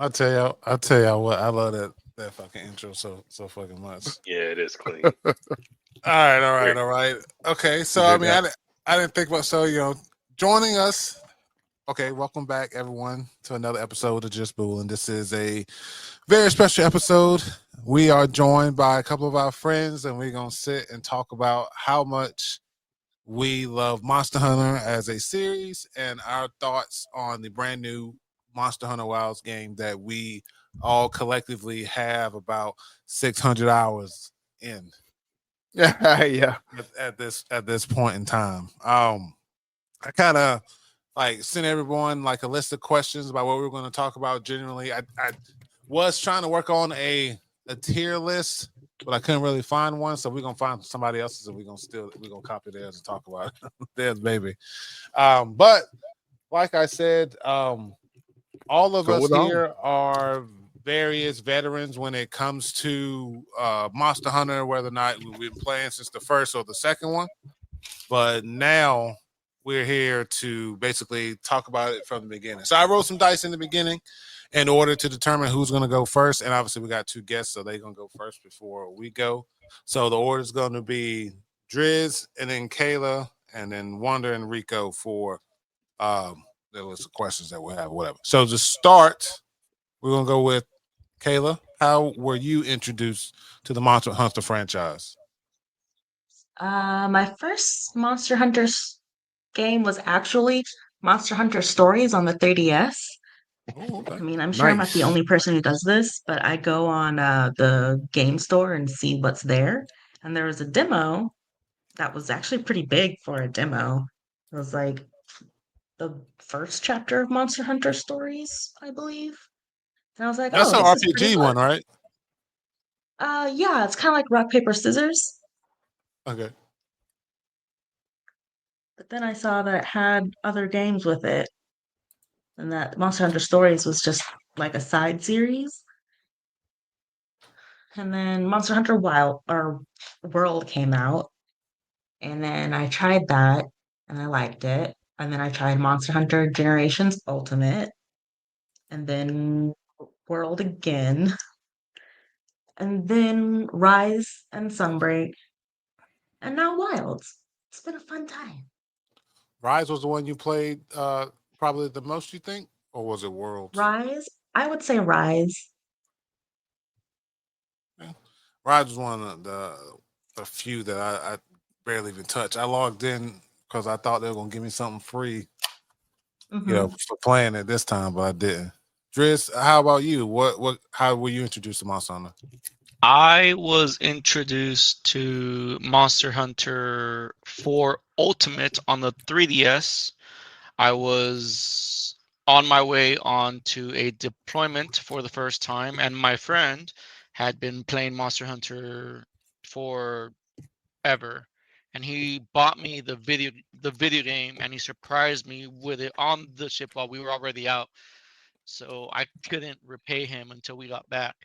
I tell y'all what, I love that fucking intro so fucking much. Yeah, it is clean. Great. All right. Okay, so I Appreciate mean, that. I didn't think about joining us. Okay, welcome back everyone to another episode of Just Bull, and this is a very special episode. We are joined by a couple of our friends, and we're gonna sit and talk about how much we love Monster Hunter as a series and our thoughts on the brand new Monster Hunter Wilds game that we all collectively have about 600 hours in Yeah. at this point in time. I kind of like sent everyone like a list of questions about what we were going to talk about generally. I was trying to work on a tier list, but I couldn't really find one. So we're gonna find somebody else's, and we're gonna copy theirs and talk about theirs, baby. But like I said, all of us Going on. here are various veterans when it comes to Monster Hunter, whether or not we've been playing since the first or the second one. But now we're here to basically talk about it from the beginning. So I rolled some dice in the beginning in order to determine who's going to go first. And obviously, we got two guests, so they're going to go first before we go. So the order is going to be Drizz and then Kayla and then Wonder and Rico for there was questions that we have, whatever. So to start, we're going to go with Kayla. How were you introduced to the Monster Hunter franchise? My first Monster Hunters game was actually Monster Hunter Stories on the 3DS. Oh, okay. I mean, I'm sure I'm not the Nice. only person who does this, but I go on the game store and see what's there. And there was a demo that was actually pretty big for a demo. It was like the first chapter of Monster Hunter Stories, I believe. And I was like, That's oh, an this is pretty RPG fun. one, right? Yeah, it's kind of like rock, paper, scissors. Okay. But then I saw that it had other games with it, and that Monster Hunter Stories was just like a side series. And then Monster Hunter Wild or World came out, and then I tried that and I liked it. And then I tried Monster Hunter Generations Ultimate, and then World again, and then Rise and Sunbreak, and now Wilds. It's been a fun time. Rise was the one you played probably the most, you think? Or was it Worlds? Rise, I would say Rise. Yeah. Rise was one of the few that I barely even touched. I logged in because I thought they were gonna give me something free, Hmm. for playing it this time, but I didn't. Driz, how about you? What how were you introduced to Monster Hunter? I was introduced to Monster Hunter 4 Ultimate on the 3DS. I was on my way on to a deployment for the first time, and my friend had been playing Monster Hunter for ever. And he bought me the video game, and he surprised me with it on the ship while we were already out. So I couldn't repay him until we got back.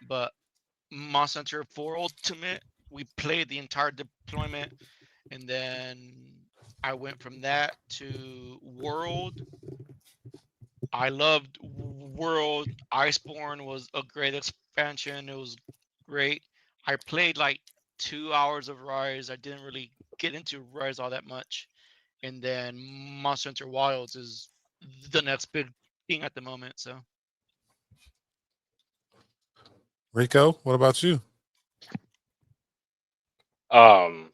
But Monster Hunter 4 Ultimate, we played the entire deployment, and then I went from that to World. I loved World. Iceborne was a great expansion. It was great. I played like 2 hours of Rise. I didn't really get into Rise all that much. And then Monster Hunter Wilds is the next big thing at the moment. So Rico, what about you? Um,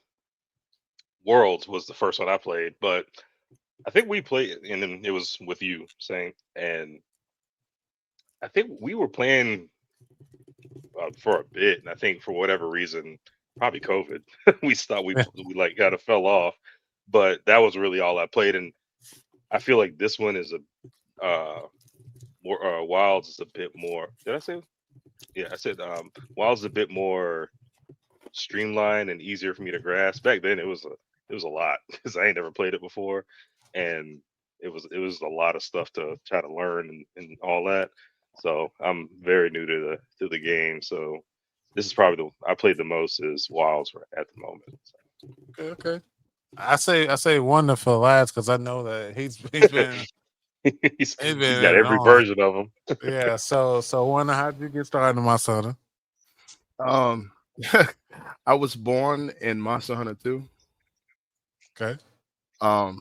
Worlds was the first one I played, but I think we played, and then it was with you saying, and I think we were playing for a bit, and I think for whatever reason, probably COVID, we stopped. We like kind of fell off, but that was really all I played, and I feel like this one is a more Wilds is a bit more. Did I say? Yeah, I said Wilds is a bit more streamlined and easier for me to grasp. Back then, it was a lot because I ain't never played it before, and it was a lot of stuff to try to learn and all that. So I'm very new to the game. So this is probably the I played the most is Wilds at the moment. So. Okay, okay. I say Wonder for last because I know that he's been he's, It's he's got been every on. version of them. Yeah. So wonder how'd you get started in Monster Hunter? Um, I was born in Monster Hunter 2. Okay. Um,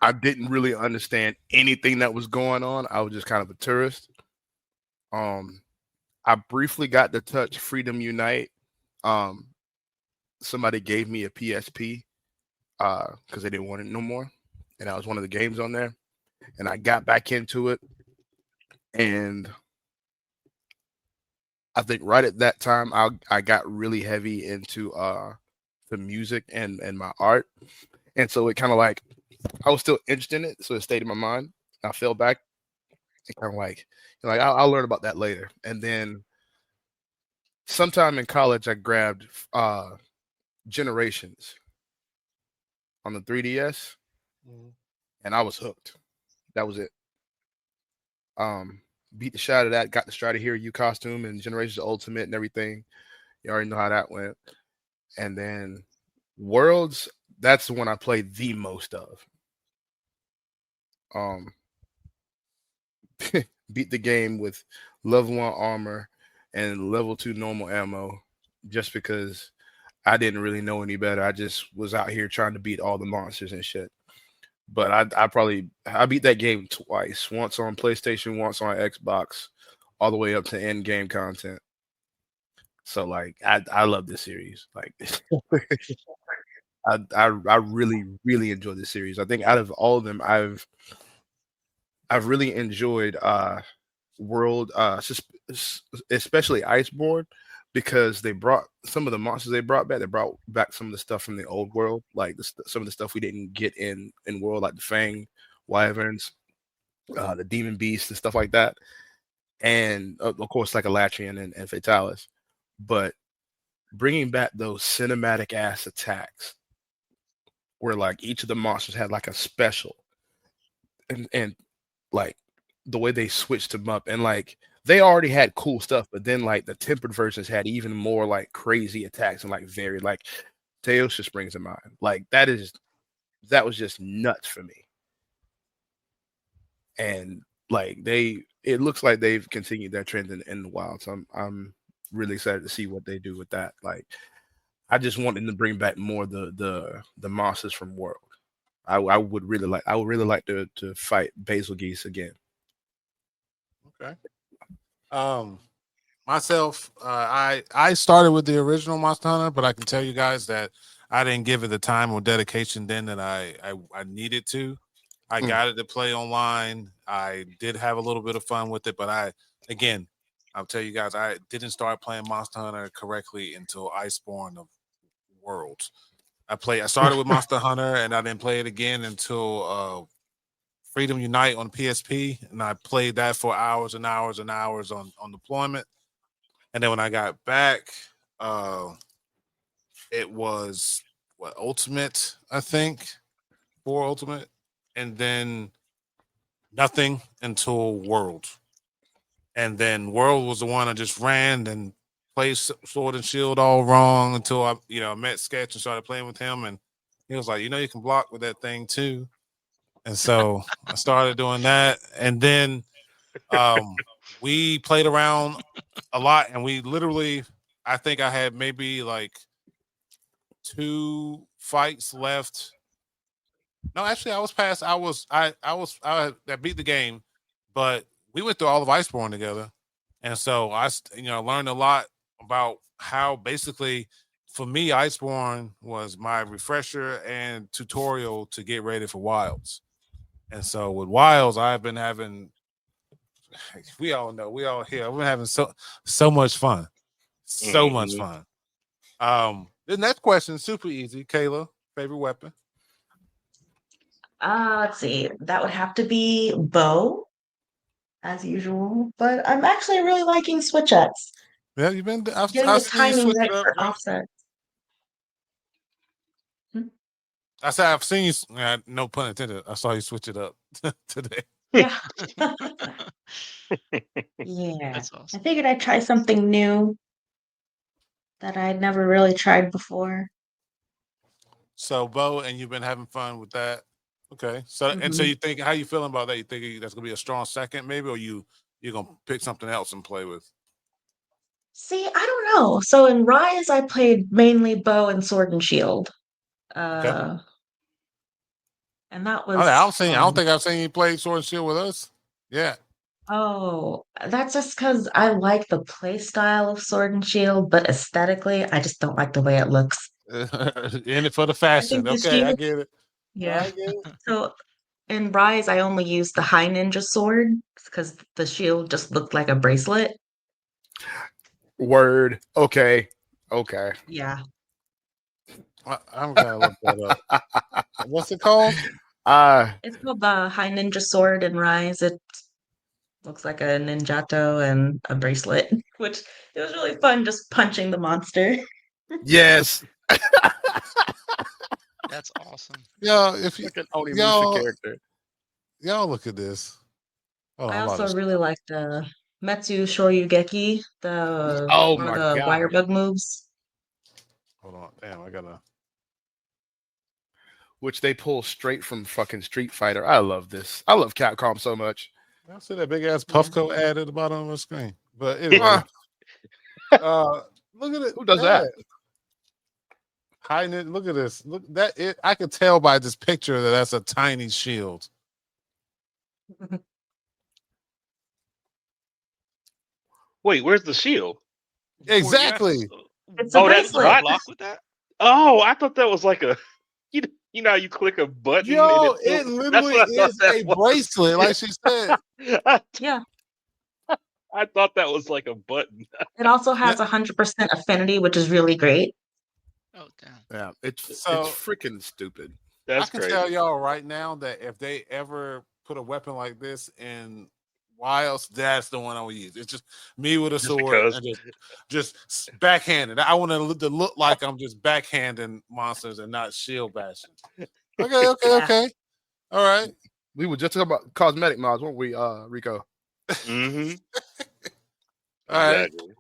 I didn't really understand anything that was going on. I was just kind of a tourist. Um, I briefly got to touch Freedom Unite. Um, Somebody gave me a PSP because they didn't want it no more, and that was one of the games on there. And I got back into it, and I think right at that time I got really heavy into the music and my art, and so it kind of like I was still interested in it, so it stayed in my mind. I fell back and kind of like I'll learn about that later, and then sometime in college I grabbed Generations on the 3DS, Mhm. and I was hooked. That was it. Um, Beat the shot out of that, got the Strider Hero U costume and Generations Ultimate and everything. You already know how that went. And then Worlds, that's the one I played the most of. Um, Beat the game with level 1 armor and level 2 normal ammo just because I didn't really know any better. I just was out here trying to beat all the monsters and shit. But I beat that game twice. Once on PlayStation, once on Xbox, all the way up to end game content. So like I love this series. Like I really enjoy this series. I think out of all of them, I've really enjoyed World especially Iceborne because they brought some of the monsters they brought back. They brought back some of the stuff from the old world, like some of the stuff we didn't get in World, like the Fang Wyverns, the Demon Beasts, and stuff like that. And of course, like Elatrian and Fatalis. But bringing back those cinematic ass attacks where like each of the monsters had like a special and like the way they switched them up and like they already had cool stuff, but then like the tempered versions had even more like crazy attacks and like very like Teos just brings to mind. Like that was just nuts for me. And like it looks like they've continued that trend in the wild. So I'm really excited to see what they do with that. Like I just want them to bring back more the monsters from World. I would really like to fight Basil Geese again. Okay. Um, myself, I started with the original Monster Hunter, but I can tell you guys that I didn't give it the time or dedication then that I needed to. I Mm. got it to play online. I did have a little bit of fun with it, but again, I'll tell you guys, I didn't start playing Monster Hunter correctly until Iceborne of Worlds. I started with Monster Hunter, and I didn't play it again until Freedom Unite on PSP, and I played that for hours and hours and hours on deployment. And then when I got back, uh, it was what Ultimate, I think, for Ultimate, and then nothing until World. And then World was the one I just ran and played Sword and Shield all wrong until I met Sketch and started playing with him, and he was like, you can block with that thing too. And so I started doing that, and then we played around a lot, and we literally, I think I had maybe like 2 fights left. No, actually, I was past. I beat the game, but we went through all of Iceborne together, and so learned a lot about how basically for me Iceborne was my refresher and tutorial to get ready for Wilds. And so with Wilds, I've been having. We all know, we all here. We've been having so much fun, so much Mhm. fun. The next question is super easy. Kayla, favorite weapon? Let's see. That would have to be bow, as usual. But I'm actually really liking switch ups. Yeah, you've been. Getting I've the seen you timing switch right it up, for bro. offset. Hmm? I said I've seen you. No pun intended. I saw you switch it up today. Yeah. Yeah. That's I awesome. figured I'd try something new that I'd never really tried before. So, Bo, and you've been having fun with that. Okay. So and so you think how you feeling about that? You think that's gonna be a strong second, maybe, or you're gonna pick something else and play with? See, I don't know. So in Rise, I played mainly bow and sword and shield. Okay. Uh, and that I was don't think I don't fun. think I've seen you play Sword and Shield with us. Yeah. Oh, that's just because I like the play style of sword and shield, but aesthetically, I just don't like the way it looks. In it for the I think fashion. the Okay, I shield, get it. yeah. I get it. So in Rise, I only used the high ninja sword because the shield just looked like a bracelet. Word. Okay. Okay. Yeah. I'm gonna look that up. What's it called? Uh It's called the high ninja sword in Rise. It looks like a ninjato and a bracelet, which it was really fun just punching the monster. yes. That's awesome. Yeah, if you Like an Onimusha y'all character. y'all look at this. Hold on, I I'm about also to really like the Metsu Shoryugeki, the Oh one of my the wire god. bug moves. hold on. Damn, I gotta Which they pull straight from fucking Street Fighter. I love this. I love Capcom so much. I see that big ass Yeah. Puffco ad at the bottom of the screen. But Uh, anyway, look at it. who does Yeah. that? Look at this. Look that it. I could tell by this picture that that's a tiny shield. Wait, where's the shield? Where you have to, Exactly. It's a Oh, you that can't just bracelet. what? block with that. Oh, I thought that was like a you know how you click a button and Yo, it it fills. That's literally what I thought is that a was. bracelet, like she said. Yeah. I thought that was like a button. It also Yeah, has 100% affinity, which is really great. Oh damn. Yeah, it's so freaking stupid. I That's can tell crazy. y'all right now that if they ever put a weapon like this in Wilds, that's the one I would use. It's just me with a Just sword because. and just backhanded. I want to look like I'm just backhanding monsters and not shield bashing. Okay, okay, Yeah. okay. All right. We were just talking about cosmetic mods, weren't we, Rico? Mm-hmm. All right. Exactly.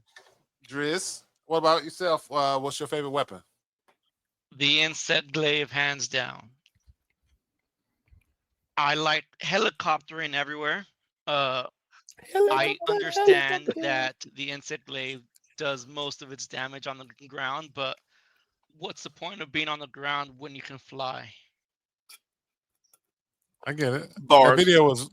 Drizz, what about yourself? What's your favorite weapon? The insect glaive, hands down. I like helicoptering everywhere. Uh, I understand that the insect glaive does most of its damage on the ground, but what's the point of being on the ground when you can fly? I get it. Bars.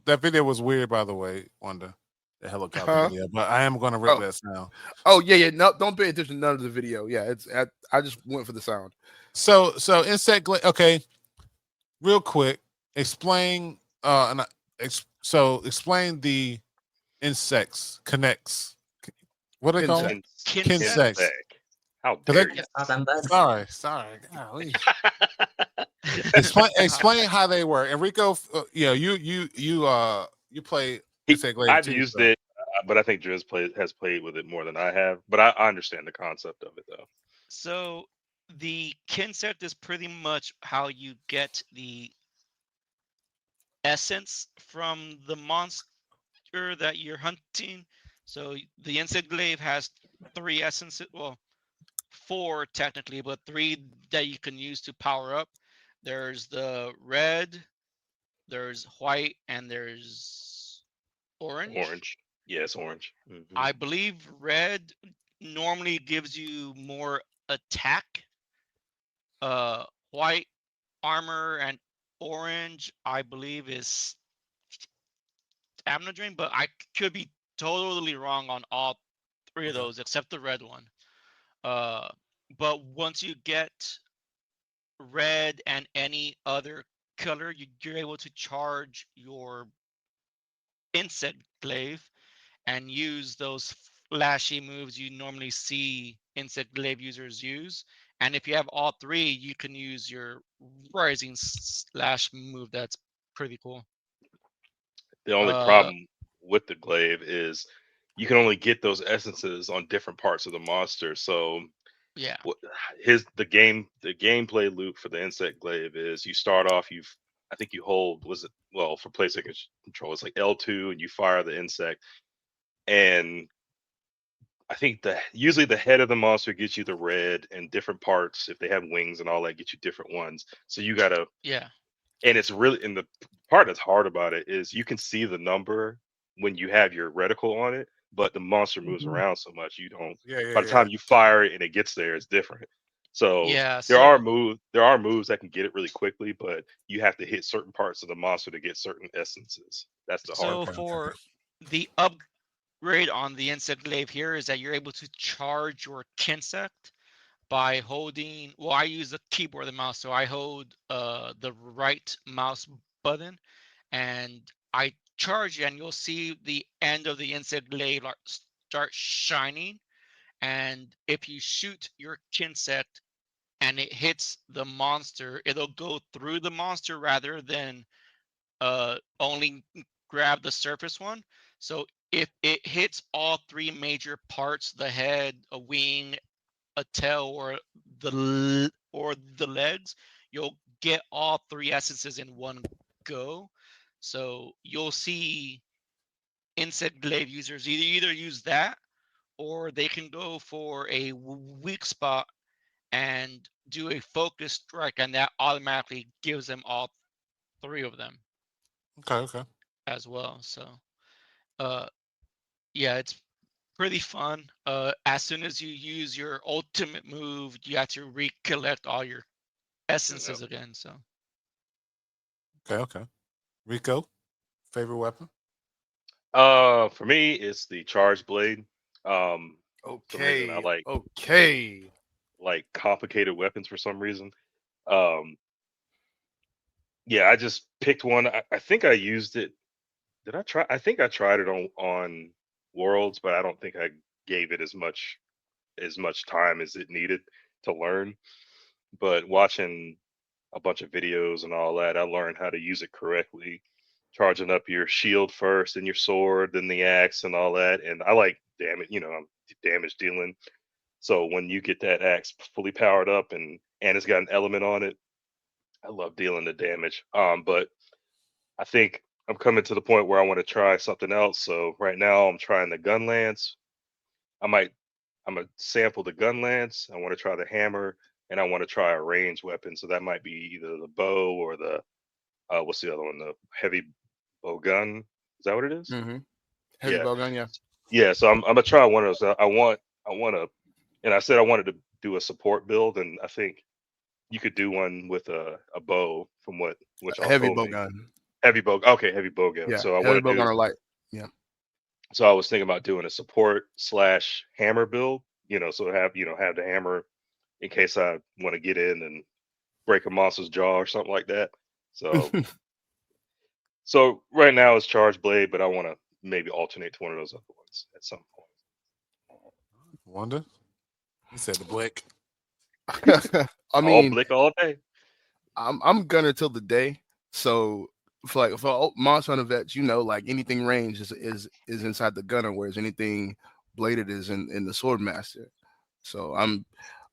That video was weird, by the way, Wanda. The helicopter Huh? video, but I am going to rip Oh. that sound. Oh yeah, yeah. No, don't pay attention to none of the video. Yeah, I just went for the sound. So insect glaive. Okay, real quick, explain. Explain the insects connects. What are they called? Insect. Kinsects. Kinsects? How 'Cause they- dare you? Saw them bugs. sorry. Golly. Explain how they work. Enrico, you play insect glaive I've too. used So. it, but I think Drizz has played with it more than I have. But I understand the concept of it, though. So the kinsect is pretty much how you get the essence from the monster that you're hunting. So the insect glaive has 3 essences. Well, 4 technically, but 3 that you can use to power up. There's the red, there's white, and there's orange. Orange. Yes, orange. Mm-hmm. I believe red normally gives you more attack. White armor and orange, I believe, is stamina drain, but I could be totally wrong on all 3 of those except the red one. But once you get red and any other color, you're able to charge your insect glaive and use those flashy moves you normally see insect glaive users use. And if you have all 3, you can use your rising slash move. That's pretty cool. The only problem with the glaive is you can only get those essences on different parts of the monster. So yeah, the gameplay loop for the insect glaive is you start off, I think you hold, for PlayStation control, it's like L2 and you fire the insect, and I think usually the head of the monster gets you the red, and different parts, if they have wings and all that, get you different ones. So you gotta yeah. and it's really, and the part that's hard about it is you can see the number when you have your reticle on it, but the monster moves Mhm. around so much you don't. Yeah, By yeah, the yeah. time you fire it and it gets there, it's different. So Yeah, there are so moves, there are moves that can get it really quickly, but you have to hit certain parts of the monster to get certain essences. That's the hard so part. for the upgrade on the insect glaive here is that you're able to charge your Kinsect by holding, well, I use the keyboard and mouse, so I hold the right mouse button and I charge it, and you'll see the end of the insect blade start shining. And if you shoot your Kinsect and it hits the monster, it'll go through the monster rather than only grab the surface one. So if it hits all three major parts, the head, a wing, a tail, or the legs, you'll get all three essences in one go. So you'll see insect glaive users either use that, or they can go for a weak spot and do a focus strike, and that automatically gives them all three of them Okay, okay. as well. So uh yeah, it's pretty fun. As soon as you use your ultimate move, you have to recollect all your You essences again. So Okay, okay. Rico, favorite weapon? For me, it's the charge blade. Um, for some reason, I Okay, okay. like complicated weapons for some reason. Um, yeah, I just picked one. I think I used it. Did I try? I think I tried it on Worlds, but I don't think I gave it as much time as it needed to learn. But watching a bunch of videos and all that, I learned how to use it correctly. Charging up your shield first, and your sword, then the axe, and all that. And I like damage. I'm damage dealing. So when you get that axe fully powered up and it's got an element on it, I love dealing the damage. But I think I'm coming to the point where I want to try something else. So right now I'm trying the gun lance. I might I'm gonna sample the gun lance. I want to try the hammer, and I want to try a ranged weapon. So that might be either the bow or the what's the other one? The heavy bow gun. Is that what it is? Mm-hmm. Heavy Yeah, bowgun, yeah. yeah. So I'm gonna try one of those. I want to, and I said I wanted to do a support build, and I think you could do one with a bow from what y'all Heavy told me. bowgun. Heavy bow. Okay, heavy bow gun. Yeah, So I heavy want to bowgun do. are light. Yeah. So I was thinking about doing a support slash hammer build. So have the hammer in case I want to get in and break a monster's jaw or something like that. So so right now it's charge blade, but I want to maybe alternate to one of those other ones at some Wonder. He said the blick. I point. All mean, blick all day. I'm gunner till the day. So for Monster Hunter vets, like anything ranged is inside the gunner, whereas anything bladed is in the sword master. So I'm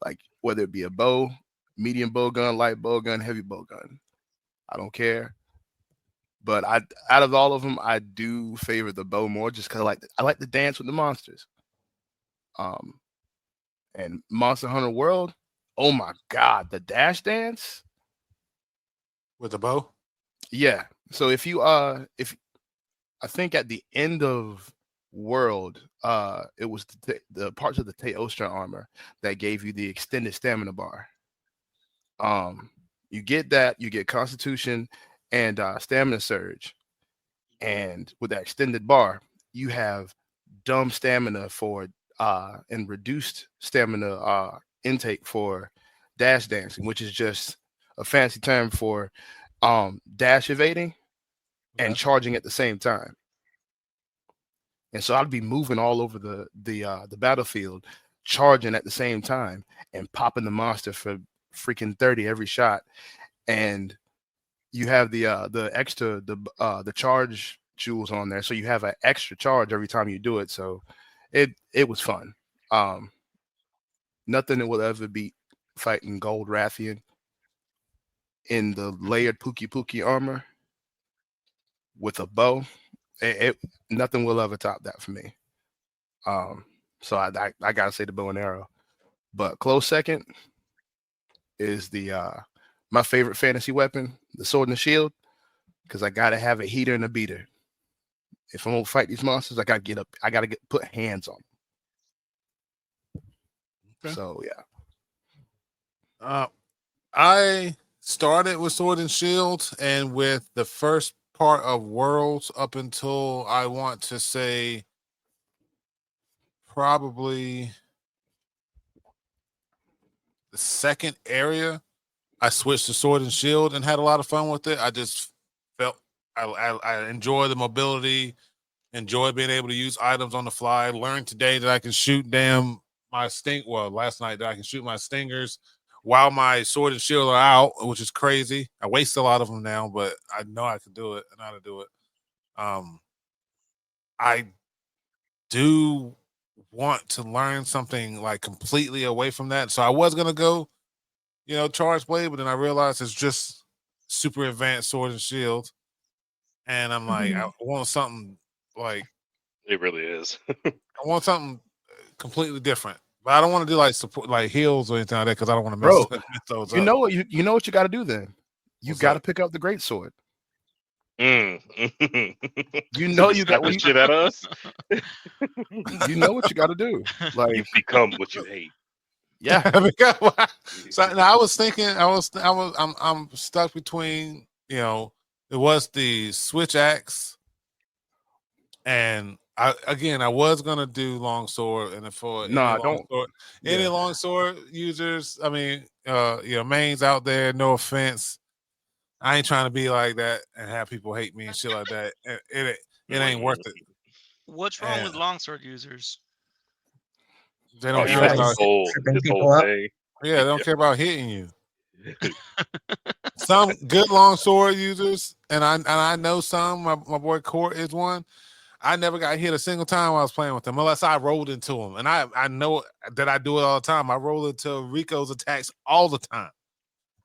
like whether it be a bow, medium bow gun, light bow gun, heavy bow gun, I don't care. But out of all of them, I do favor the bow more, just because I like to dance with the monsters. Um, and Monster Hunter World, oh my god, the dash dance. With the bow? Yeah. So if I think at the end of World, it was the parts of the Teostra armor that gave you the extended stamina bar. You get that, you get Constitution and Stamina Surge, and with that extended bar, you have dumb stamina for and reduced stamina intake for dash dancing, which is just a fancy term for dash evading and Okay. charging at the same time. And so I'd be moving all over the battlefield, charging at the same time and popping the monster for freaking 30 every shot. And you have the extra the charge jewels on there, so you have an extra charge every time you do it. So it was fun. Um, Nothing that will ever beat fighting Gold Rathian in the layered Pookie Pookie armor with a bow. Nothing will ever top that for me. Um, so I gotta say the bow and arrow. But close second is the My favorite fantasy weapon, the sword and the shield, because I gotta have a heater and a beater. If I'm gonna fight these monsters, I gotta get up. I gotta put hands on them. Okay. So yeah. I started with Sword and Shield, and with the first part of Worlds up until I want to say probably the second area, I switched to Sword and Shield and had a lot of fun with it. I just felt I enjoy the mobility, enjoy being able to use items on the fly. Learned today that I can shoot last night that I can shoot my stingers while my sword and shield are out, which is crazy. I waste a lot of them now, but I know I can do it. I know how to do it. I do want to learn something like completely away from that. So I was gonna go, charge blade, but then I realized it's just super advanced sword and shield. And I'm like, I want something like It really is. I want something completely different. But I don't want to do like support like heals or anything like that because I don't want to mess, Bro, mess those you up. know what you know what you gotta do then? You What's gotta that? pick up the great sword. Mm. You To know be you got slapping shit at us. you know what you gotta do. Like, You become what you hate. yeah. So now I was thinking, I'm stuck between, it was the switch axe, and I was gonna do long sword, and for Nah, don't. any Yeah. long sword users, I mean, mains out there, no offense, I ain't trying to be like that and have people hate me and shit like that. It ain't worth it. What's wrong with And longsword users? they Oh, don't you care know Everybody's his about whole tripping his whole people up. thing. they don't care about hitting you. Some good long sword users, and I know some. My boy Court is one. I never got hit a single time while I was playing with him, unless I rolled into him. And I know that I do it all the time. I roll into Rico's attacks all the time.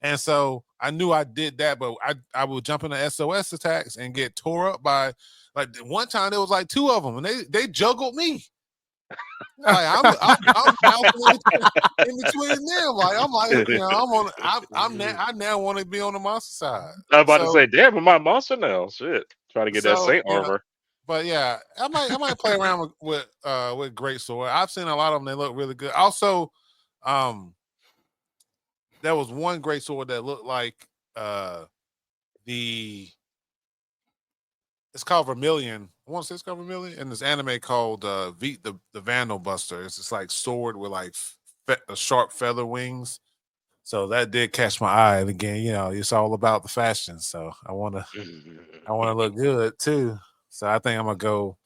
And so I knew I did that, but I would jump into SOS attacks and get tore up by, like, one time there was like two of them, and they juggled me. Like I'm bouncing in between them. Like I'm like, I now want to be on the monster side. I'm about to So say, damn, am I a monster now? Shit. Trying to get that so Saint armor. but yeah, I might play around with great sword. I've seen a lot of them. They look really good. Also, there was one great sword that looked like the it's called Vermilion. I want to say it's called Vermilion, and this anime called the Vandal Buster. It's just like sword with like sharp feather wings. So that did catch my eye. And again, it's all about the fashion. So I wanna look good too. So I think I'm gonna go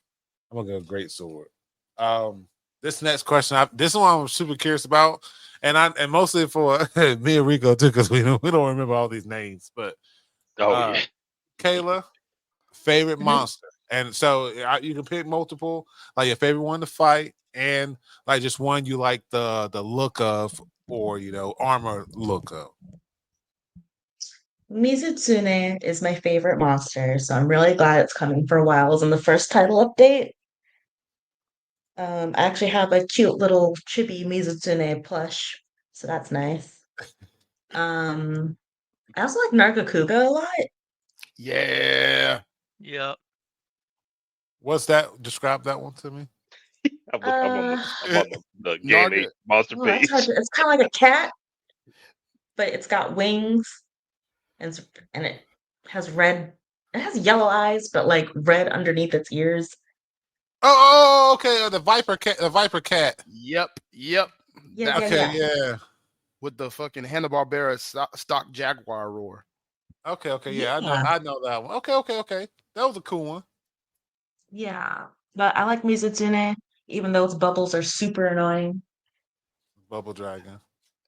great sword. This next question, this one I'm super curious about, and mostly for me and Rico too, because we don't remember all these names. But Oh yeah. Kayla, favorite Mhm. monster, and so you can pick multiple, like your favorite one to fight, and like just one you like the look of, or armor look of. Mizutsune is my favorite monster, so I'm really glad it's coming for a while. It was in the first title update. I actually have a cute little chibi Mizutsune plush, so that's nice. Um, I also like Nargacuga a lot. Yeah. Yep. What's that? Describe that one to me. I'm on the game Narga. 8 monster Well, that's hard page. to, it's kind of like a cat, but it's got wings and it has red. It has yellow eyes, but like red underneath its ears. Okay. The Viper cat. The Viper cat. Yep. Yeah, That yeah, Okay, yeah. yeah. with the fucking Hanna-Barbera stock Jaguar roar. Okay, yeah. Yeah, I know that one. Okay. That was a cool one. yeah. But I like Mizutsune, even though its bubbles are super annoying. Bubble Dragon.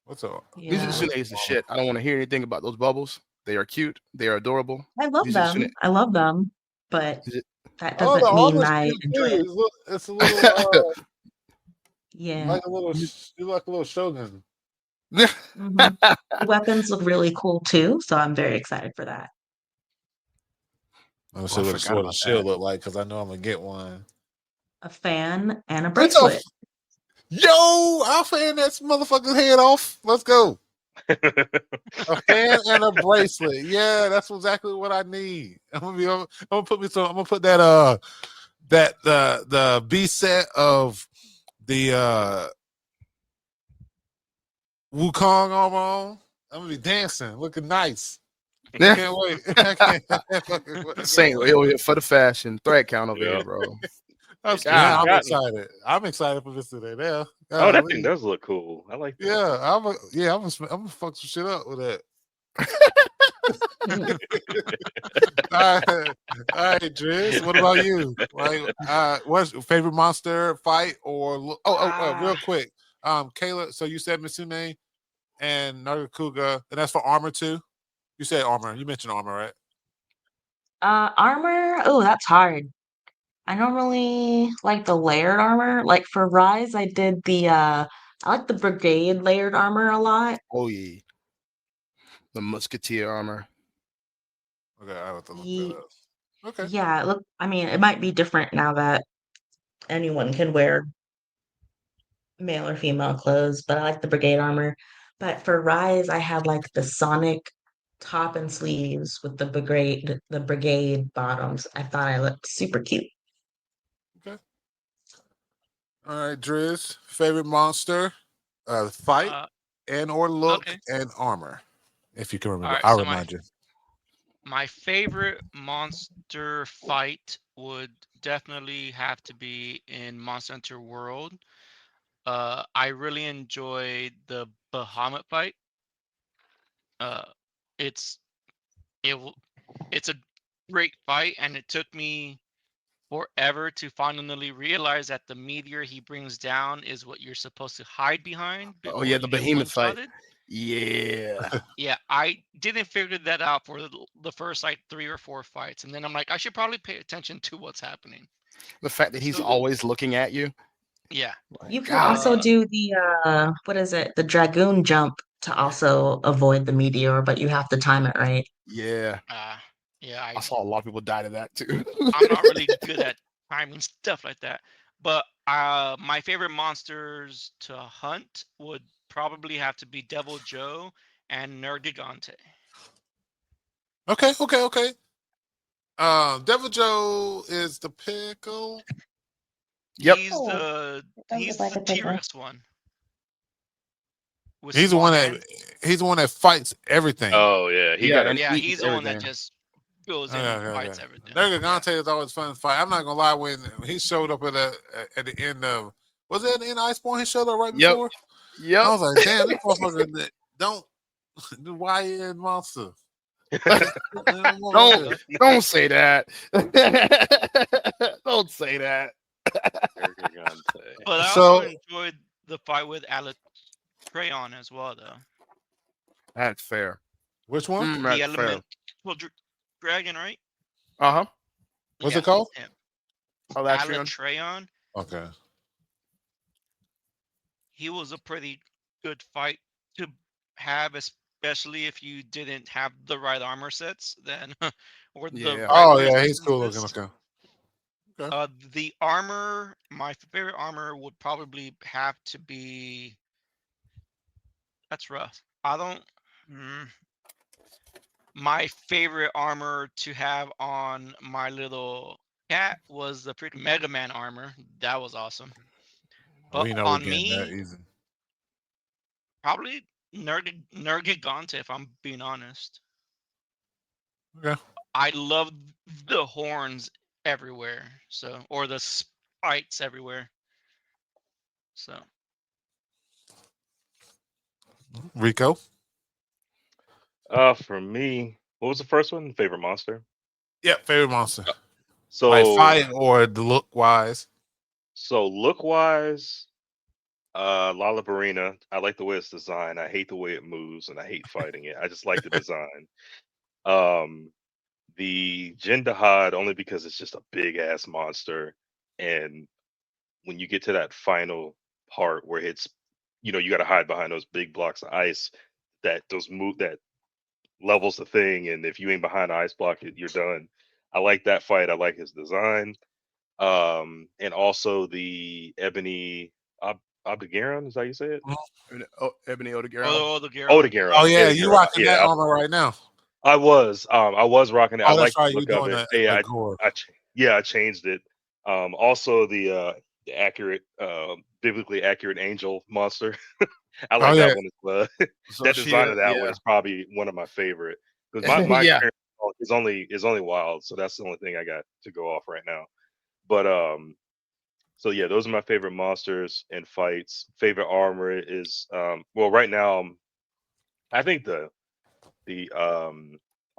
What's up? Yeah. Mizusune is the shit. I don't want to hear anything about those bubbles. They are cute. They are adorable. I love Mizusune. them. I love them, but Is that Oh, the doesn't mean armor's I cute enjoy it. too. It's a little it? Yeah. you like a little shogun. hmm The weapons look really cool too, so I'm very excited for that. I'm gonna Oh, see I what a forgot sword and about that. shield look like, because I know I'm gonna get one. A fan and a What the bracelet. Yo, I'll fan that motherfucker's head off. Let's go. A fan and a bracelet. Yeah, that's exactly what I need. I'm gonna put that the B set of the Wukong on. I'm gonna be dancing, looking nice. I can't wait. I can't Saying wait. for the fashion thread count over here, Yeah. bro. Man, You've God, I'm gotten. excited. I'm excited for this today. Now, Oh, that thing does look cool. I like that. yeah, I'm gonna fuck some shit up with that. All right, all right, Driz. What about you? Like, what's your favorite monster fight or real Ah, quick, Kayla. So you said Mitsune and Nagakuga, and that's for armor too. You said armor. You mentioned armor, right? armor. Oh, that's hard. I don't really like the layered armor. Like for Rise, I like the brigade layered armor a lot. oh yeah, the musketeer armor. Okay, I have to look that Ye- up. Okay, Yeah, look, I mean, it might be different now that anyone can wear male or female clothes, but I like the brigade armor. But for Rise, I had like the Sonic top and sleeves with the brigade bottoms. I thought I looked super cute. okay. All right, Driz. Favorite monster, fight Uh, and or look okay. and armor. If you can All remember, right. I'll So remind you. my favorite monster fight would definitely have to be in Monster Hunter World. I really enjoyed the Bahamut fight. Uh, it's it w- it's a great fight, and it took me forever to finally realize that the meteor he brings down is what you're supposed to hide behind Oh before yeah, the you get behemoth fight. one-shotted. Yeah, Yeah, I didn't figure that out for the first like 3 or 4 fights, and then I'm like, I should probably pay attention to what's happening. the fact that he's So always looking at you. yeah, Like You can God, also uh, do the what is it? The dragoon jump to also avoid the meteor, but you have to time it right. yeah. uh, yeah, I saw a lot of people die to that too. I'm not really good at timing stuff like that. But my favorite monsters to hunt would probably have to be Devil Joe and Nergigante. Okay, okay, okay. Devil Joe is the pickle. Yep. He's Oh, the it does look he's like the a pickle. T-Rex one with He's the small one that hands. he's the one that fights everything. Oh yeah, he Yeah, got a. and Yeah, he he's eats the one that everything. just goes Okay, in and okay, fights okay. everything. Yeah. Nergigante is always fun to fight. I'm not gonna lie, when he showed up at the end of, was it at the end of Iceborne? He showed up right Yep. before. I Yep. was like, damn, this motherfucker don't the YN monster. don't don't say that. Don't say that. Gigante. But I also So enjoyed the fight with Alatreon as well, though. That's fair. which one? The That's fair. elemental dragon, right? Uh huh. What's Yeah, it called? him. Alatrion. Alatreon. Okay. He was a pretty good fight to have, especially if you didn't have the right armor sets, then or the Yeah. right Oh yeah, he's resistance cool looking. list. Okay. Okay. The armor, my favorite armor would probably have to be. That's rough. I don't. mm, My favorite armor to have on my little cat was the freaking Mega Man armor. That was awesome. But We know we're on getting that me, easy. probably Nergigante, if I'm being honest. Okay. I love the horns everywhere. So, or the spikes everywhere. So, Rico. For me, what was the first one? Favorite monster. Yep, favorite monster. Like So fight or the look wise. look wise, Lollabarina. I like the way it's designed. I hate the way it moves, and I hate fighting it. I just like the design. Um, the Jindahad only because it's just a big ass monster, and when you get to that final part where it's, you got to hide behind those big blocks of ice, that levels the thing, and if you ain't behind the ice block, you're done. I like that fight. I like his design. And also the ebony Odegaron, is that how you say it? Ebony Odegaron. Odegaron. Oh yeah, There you go. rocking that Yeah, armor right now. I was rocking it. I Oh, like that's the right. You look of doing it. the Yeah, gore. I changed it. Also the accurate, biblically accurate angel monster. I Oh like yeah. that one as well. So That design she, of that one yeah, is probably one of my favorite because my yeah. experience is only wild, so that's the only thing I got to go off right now. But so yeah, those are my favorite monsters and fights. Favorite armor is well right now I think the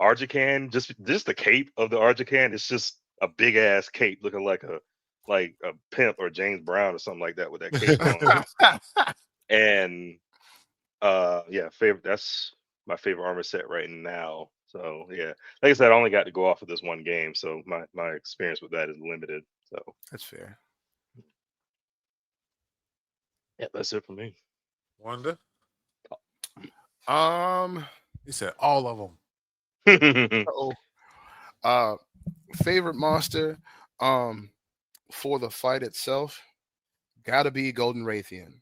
Argican, just the cape of the Argican, it's just a big ass cape looking like a pimp or James Brown or something like that with that cape on. And yeah, that's my favorite armor set right now. So yeah, like I said, I only got to go off of this one game, so my experience with that is limited. So That's fair. yeah, that's it for me. Wonder. He said all of them. Favorite monster, for the fight itself, gotta be Golden Raytheon.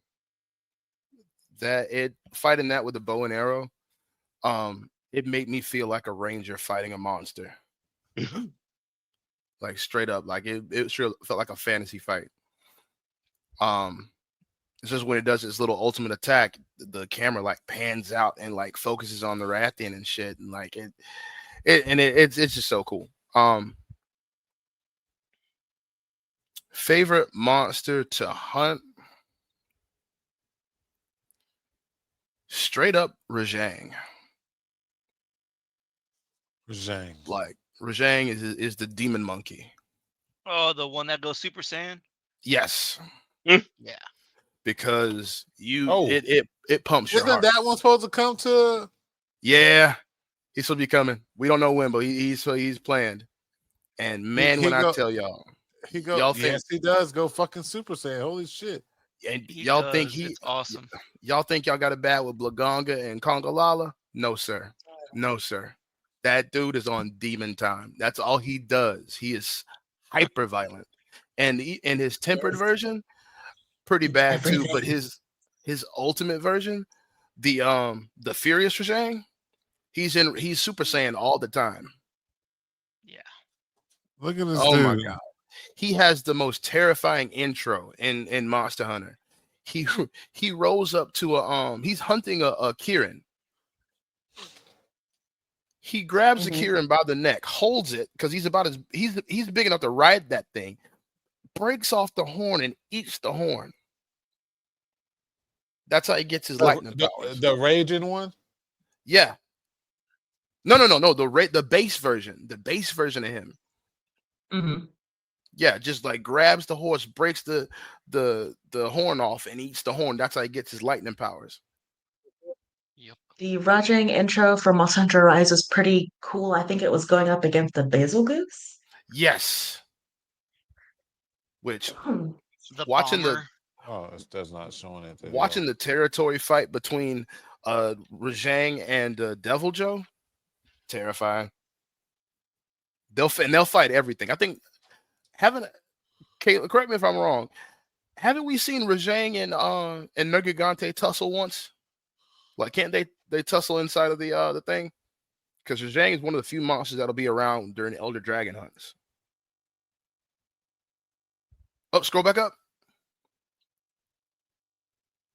Fighting that with a bow and arrow, it made me feel like a ranger fighting a monster. Like straight up, like it sure felt like a fantasy fight. It's just when it does its little ultimate attack, the camera like pans out and like focuses on the Rathian and shit, and like it's just so cool. Favorite monster to hunt, straight up Rajang. Like Rajang is the demon monkey. Oh, the one that goes Super Saiyan? Yes. Yeah. Because it pumps your Isn't heart. that one supposed to come to? Yeah, he's supposed to be coming. We don't know when, but he's planned. And man, when I tell y'all, y'all think, yes, he does go fucking Super Saiyan. Holy shit! And y'all think it's awesome. Y'all think y'all got a bad with Blagonga and Congalala? No, sir. No, sir. That dude is on demon time. That's all he does. He is hyper violent, and in his tempered version, pretty bad too. But his ultimate version, the Furious Rajang, he's Super Saiyan all the time. Yeah. Look at this dude. dude. My god. He has the most terrifying intro in Monster Hunter. He rolls up to he's hunting a Kirin. He grabs the Kirin by the neck, holds it because he's big enough to ride that thing, breaks off the horn and eats the horn. That's how he gets his lightning powers. The raging one? Yeah. No. The base version. The base version of him. Mm-hmm. Yeah, just like grabs the horse, breaks the horn off, and eats the horn. That's how he gets his lightning powers. Yep. The Rajang intro for Monster Hunter Rise was pretty cool. I think it was going up against the Basil Goose. Yes. Which watching it does not show anything. Watching the territory fight between Rajang and Devil Joe, terrifying. They'll fight everything. I think Kayla, correct me if I'm wrong. Haven't we seen Rajang and Nergigante tussle once? Like, can't they tussle inside of the thing? Because Rajang is one of the few monsters that'll be around during the Elder Dragon hunts. Oh, scroll back up.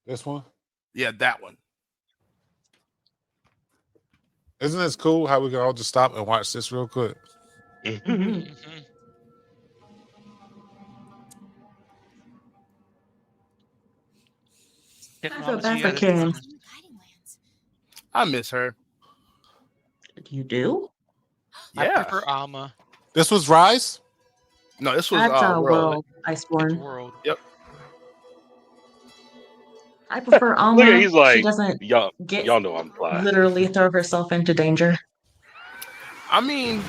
This one? Yeah, that one. Isn't this cool how we can all just stop and watch this real quick? Mm-hmm. I feel bad for Karen. I miss her. You do? Yeah. I prefer Alma. This was Rise? No, this was That's World. Iceborne. World. Yep. I prefer Alma. Look at, he's like, she doesn't y'all know I'm fly. Literally throw herself into danger. I mean,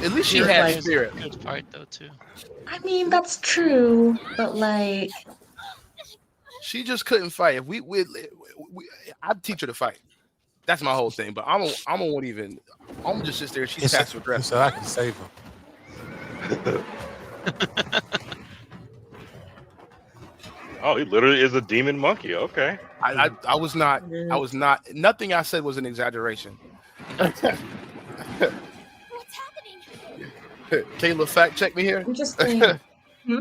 at least she had spirit. Good fight though too. I mean, that's true, but like, she just couldn't fight. If we I'd teach her to fight. That's my whole thing. But I'm just sit there. She's passive aggressive. So I can save him. Oh, he literally is a demon monkey. Okay. I was not. I was not. Nothing I said was an exaggeration. Kayla, fact check me here. Interesting. Hmm?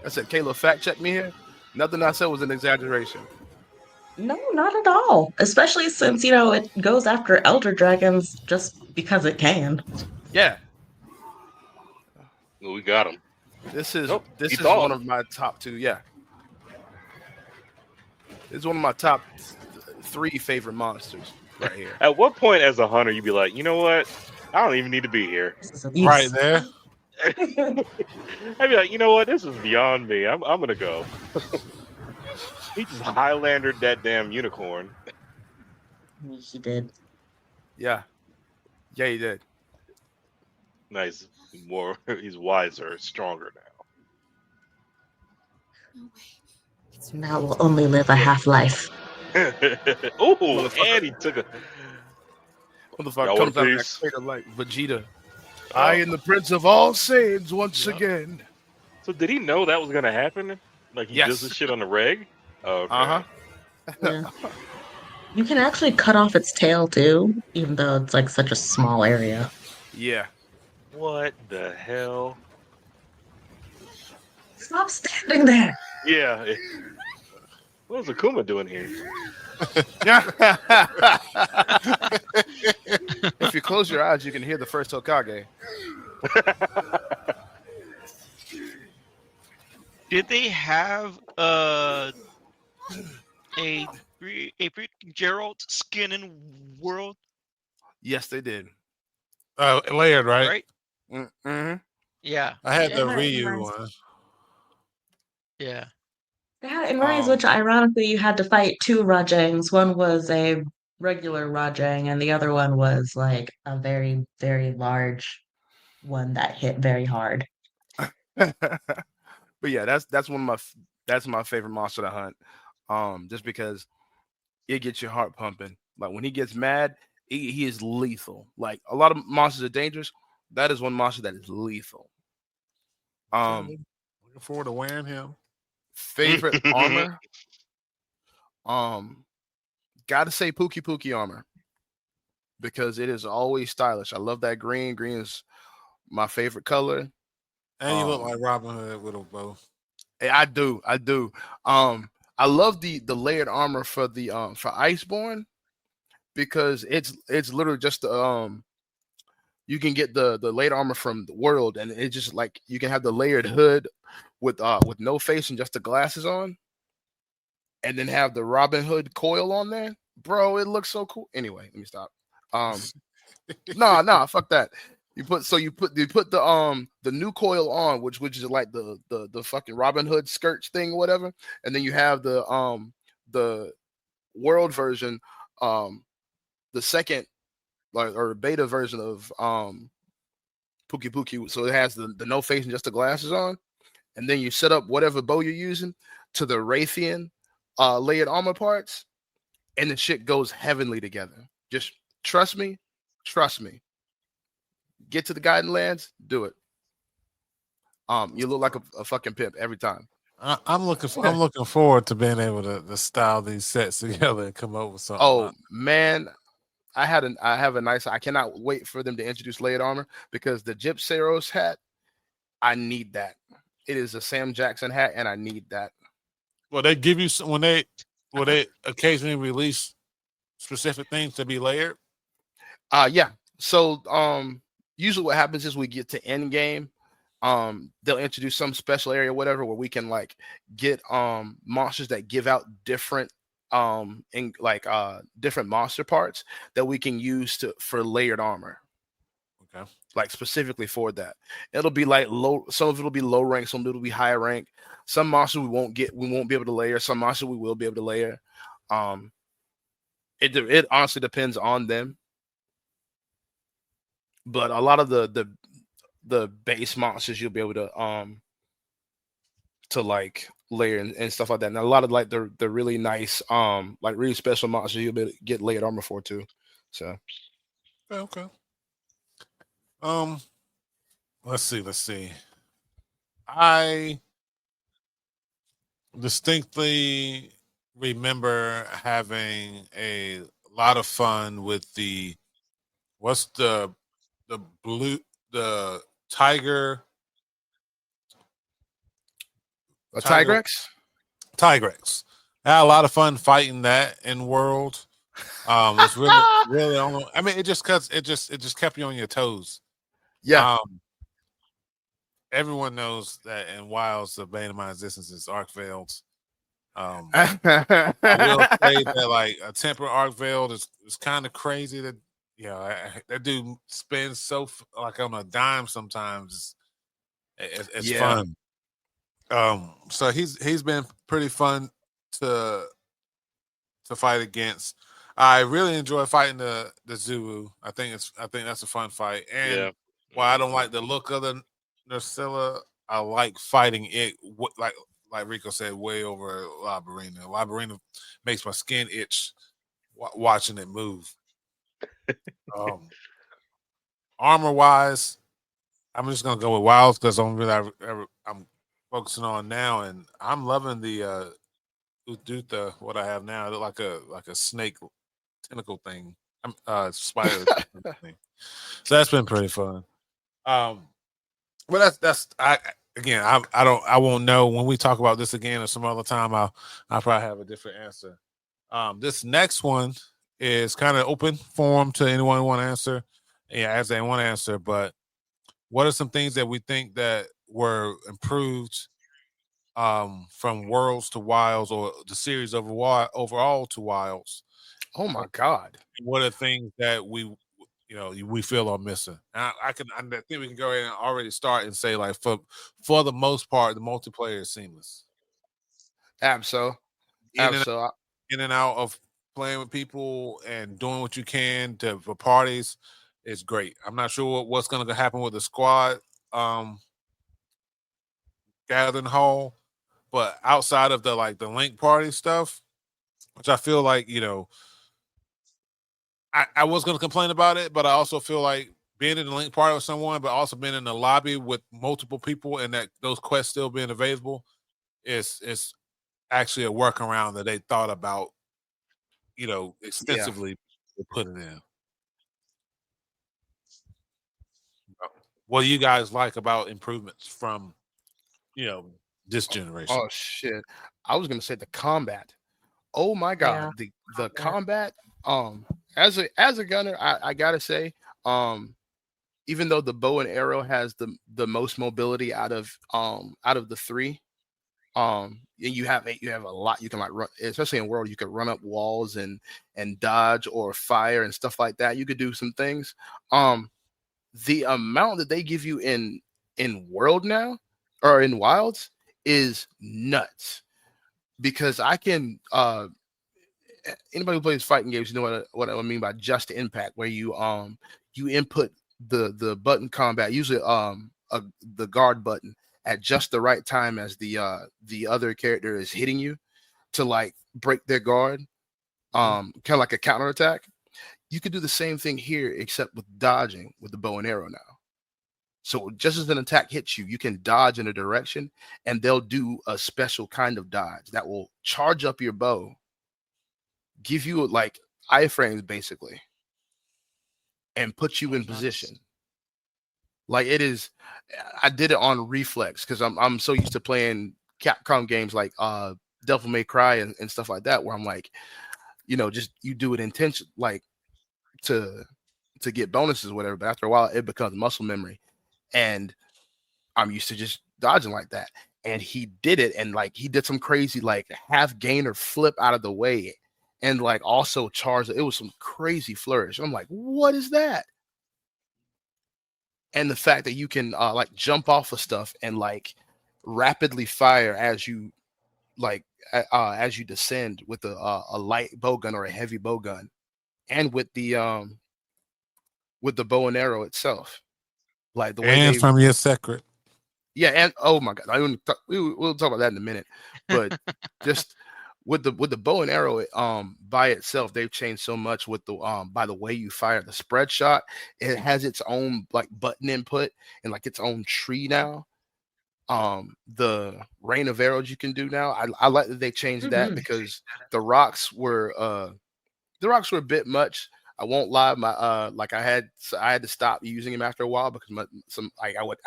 I said, Kayla, fact check me here. Nothing I said was an exaggeration. No, not at all. Especially since, it goes after elder dragons just because it can. Yeah, Well, we got him. this is Nope. He this is one thought. of my top two. Yeah, it's one of my top three favorite monsters right here. At what point, as a hunter, you'd be like, you know what? I don't even need to be here. This is Right abuse. there. I'd be like, you know what? This is beyond me. I'm gonna go. He just Highlandered that damn unicorn. He did. Yeah, yeah, he did. Nice. More. He's wiser, stronger So now we'll only live a half life. now. Oh, and he took a. Motherfucker Y'all want comes a out of that piece? crater like Vegeta. I am the Prince of all Saiyans once again. So did he know that was gonna happen? Like he does Yes. this shit on the reg? Oh, okay. Uh huh. Yeah. You can actually cut off its tail too, even though it's like such a small area. Yeah. What the hell? Stop standing there. Yeah. What was Akuma doing here? If you close your eyes, you can hear the first Hokage. Did they have a Gerald skin in World? Yes, they did. Layered, right? Right? Mm-hmm. Yeah. I had the Yeah, Ryu nice. one. Yeah. Yeah, in Rise, Um, which ironically you had to fight two Rajangs. One was a regular Rajang, and the other one was like a very, very large one that hit very hard. But yeah, that's one of that's my favorite monster to hunt. Just because it gets your heart pumping. Like when he gets mad, he is lethal. Like a lot of monsters are dangerous. That is one monster that is lethal. looking forward to wearing him. Favorite armor. Um, Gotta say Pookie Pookie armor because it is always stylish. I love that green. Green is my favorite color. And you look like Robin Hood with a bow. I do. I love the layered armor for the for Iceborne because it's literally just you can get the layered armor from the world and it's just like you can have the layered hood with no face and just the glasses on and then have the Robin Hood coil on there. Bro, it looks so cool. Anyway, let me stop. Nah, fuck that. You put the new coil on, which is like the fucking Robin Hood skirts thing or whatever, and then you have the world version, the second like or beta version of Pookie Pookie. So it has the no face and just the glasses on, and then you set up whatever bow you're using to the Raytheon layered armor parts, and the shit goes heavenly together. Just trust me, trust me. Get to the Guiding Lands, do it. You look like a fucking pimp every time. I'm looking forward to being able to style these sets together and come up with something. Oh man, I have a nice. I cannot wait for them to introduce layered armor because the Gyp Saros hat, I need that. It is a Sam Jackson hat, and I need that. Well, they give you when they occasionally release specific things to be layered. Yeah. So usually what happens is we get to end game. They'll introduce some special area, whatever, where we can like get monsters that give out different in like different monster parts that we can use for layered armor. Okay. Like specifically for that. It'll be like low, some of it'll be low rank, some of it'll be high rank. Some monsters we won't be able to layer, some monsters we will be able to layer. It honestly depends on them. But a lot of the base monsters you'll be able to like layer and stuff like that. And a lot of like the really nice like really special monsters you'll be able to get layered armor for too. So Okay. Let's see. distinctly remember having a lot of fun with what's the blue the tiger A tiger Tigrex? tigrex. I had a lot of fun fighting that in World. It's really almost, I mean, it just cuts. It just kept you on your toes. Yeah. Um, everyone knows that in Wilds, the bane of my existence is arc veiled. I will say that like a temper arc veiled is kind of crazy. That that dude spins like on a dime sometimes. It's Yeah. fun. So he's been pretty fun to fight against. I really enjoy fighting the Zulu. I think that's a fun fight. And Yeah. while I Hmm. don't like the look of the Nursilla, I like fighting it. Like Rico said, way over Labarina. Labarina makes my skin itch watching it move. Um, armor wise, I'm just gonna go with Wilds because I'm focusing on now, and I'm loving the Udutha. What I have now, like a snake tentacle thing. I'm spider thing. So that's been pretty fun. Um, but that's I again I won't know when we talk about this again or some other time. I'll probably have a different answer. This next one is kind of open form to anyone who want to answer. Yeah, as they want to answer. But what are some things that we think that were improved from Worlds to Wilds or the series overall to Wilds? Oh my God. What are things that we feel are missing? And I think we can go ahead and already start and say like for the most part, the multiplayer is seamless. Absol. In and Absol. in and out of playing with people and doing what you can for parties is great. I'm not sure what's going to happen with the squad um, gathering hall, but outside of the link party stuff, which I feel like I was going to complain about it, but I also feel like being in the link party with someone, but also being in the lobby with multiple people, and that those quests still being available is actually a workaround that they thought about, Yeah. extensively to put it in. What do you guys like about improvements from you know this generation? Oh shit. I was gonna say the combat. Oh my Yeah. God. The That. combat. As a gunner, I gotta say, um, even though the bow and arrow has the most mobility out of the three, and you have a lot you can like run, especially in World, you could run up walls and dodge or fire and stuff like that. You could do some things. Um, the amount that they give you in World now or in Wilds is nuts because I can anybody who plays fighting games, you know what I mean by just impact, where you input the button combat, usually the guard button at just the right time as the other character is hitting you to like break their guard, kind of like a counter attack. You could do the same thing here, except with dodging with the bow and arrow now. So just as an attack hits you, you can dodge in a direction, and they'll do a special kind of dodge that will charge up your bow, give you like iframes basically, and put you Oh, in nice. position. Like it is, I did it on reflex because I'm so used to playing Capcom games like Devil May Cry and stuff like that, where I'm like, just you do it intention like to get bonuses, or whatever. But after a while, it becomes muscle memory, and I'm used to just dodging like that. And he did it, and like he did some crazy like half gainer flip out of the way, and like also charge. It was some crazy flourish. I'm like, what is that? And the fact that you can like jump off of stuff and like rapidly fire as you like as you descend with a light bow gun or a heavy bow gun, and with the bow and arrow itself, like the way And they from your secret. yeah, and oh my god, we'll talk about that in a minute. But just with the bow and arrow, by itself, they've changed so much with the by the way you fire the spread shot. It has its own like button input and like its own tree now. The rain of arrows you can do now. I like that they changed that Hmm. because the rocks were a bit much. I won't lie, my like I had to stop using them after a while because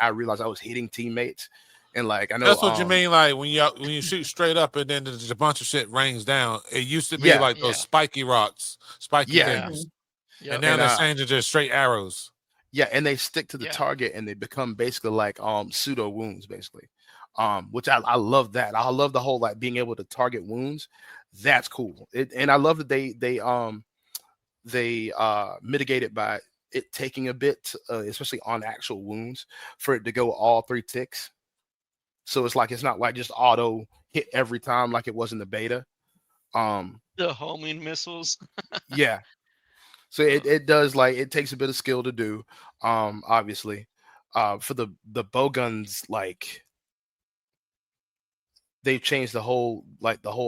I realized I was hitting teammates, and like I know That's what you mean, like when you shoot straight up and then there's a bunch of shit rains down. It used to be yeah, like those Yeah. spiky rocks, spiky yeah, Yeah. things, and Yep. now and they're changing to straight arrows. yeah, and they stick to the Yeah. target and they become basically like pseudo wounds basically. Which I love that. I love the whole like being able to target wounds. That's cool. And I love that they mitigate it by it taking a bit, especially on actual wounds, for it to go all 3 ticks. So it's like it's not like just auto hit every time like it was in the beta. Um, The homing missiles. yeah. So Uh, it does like it takes a bit of skill to do. Obviously, for the bow guns, like they've changed the whole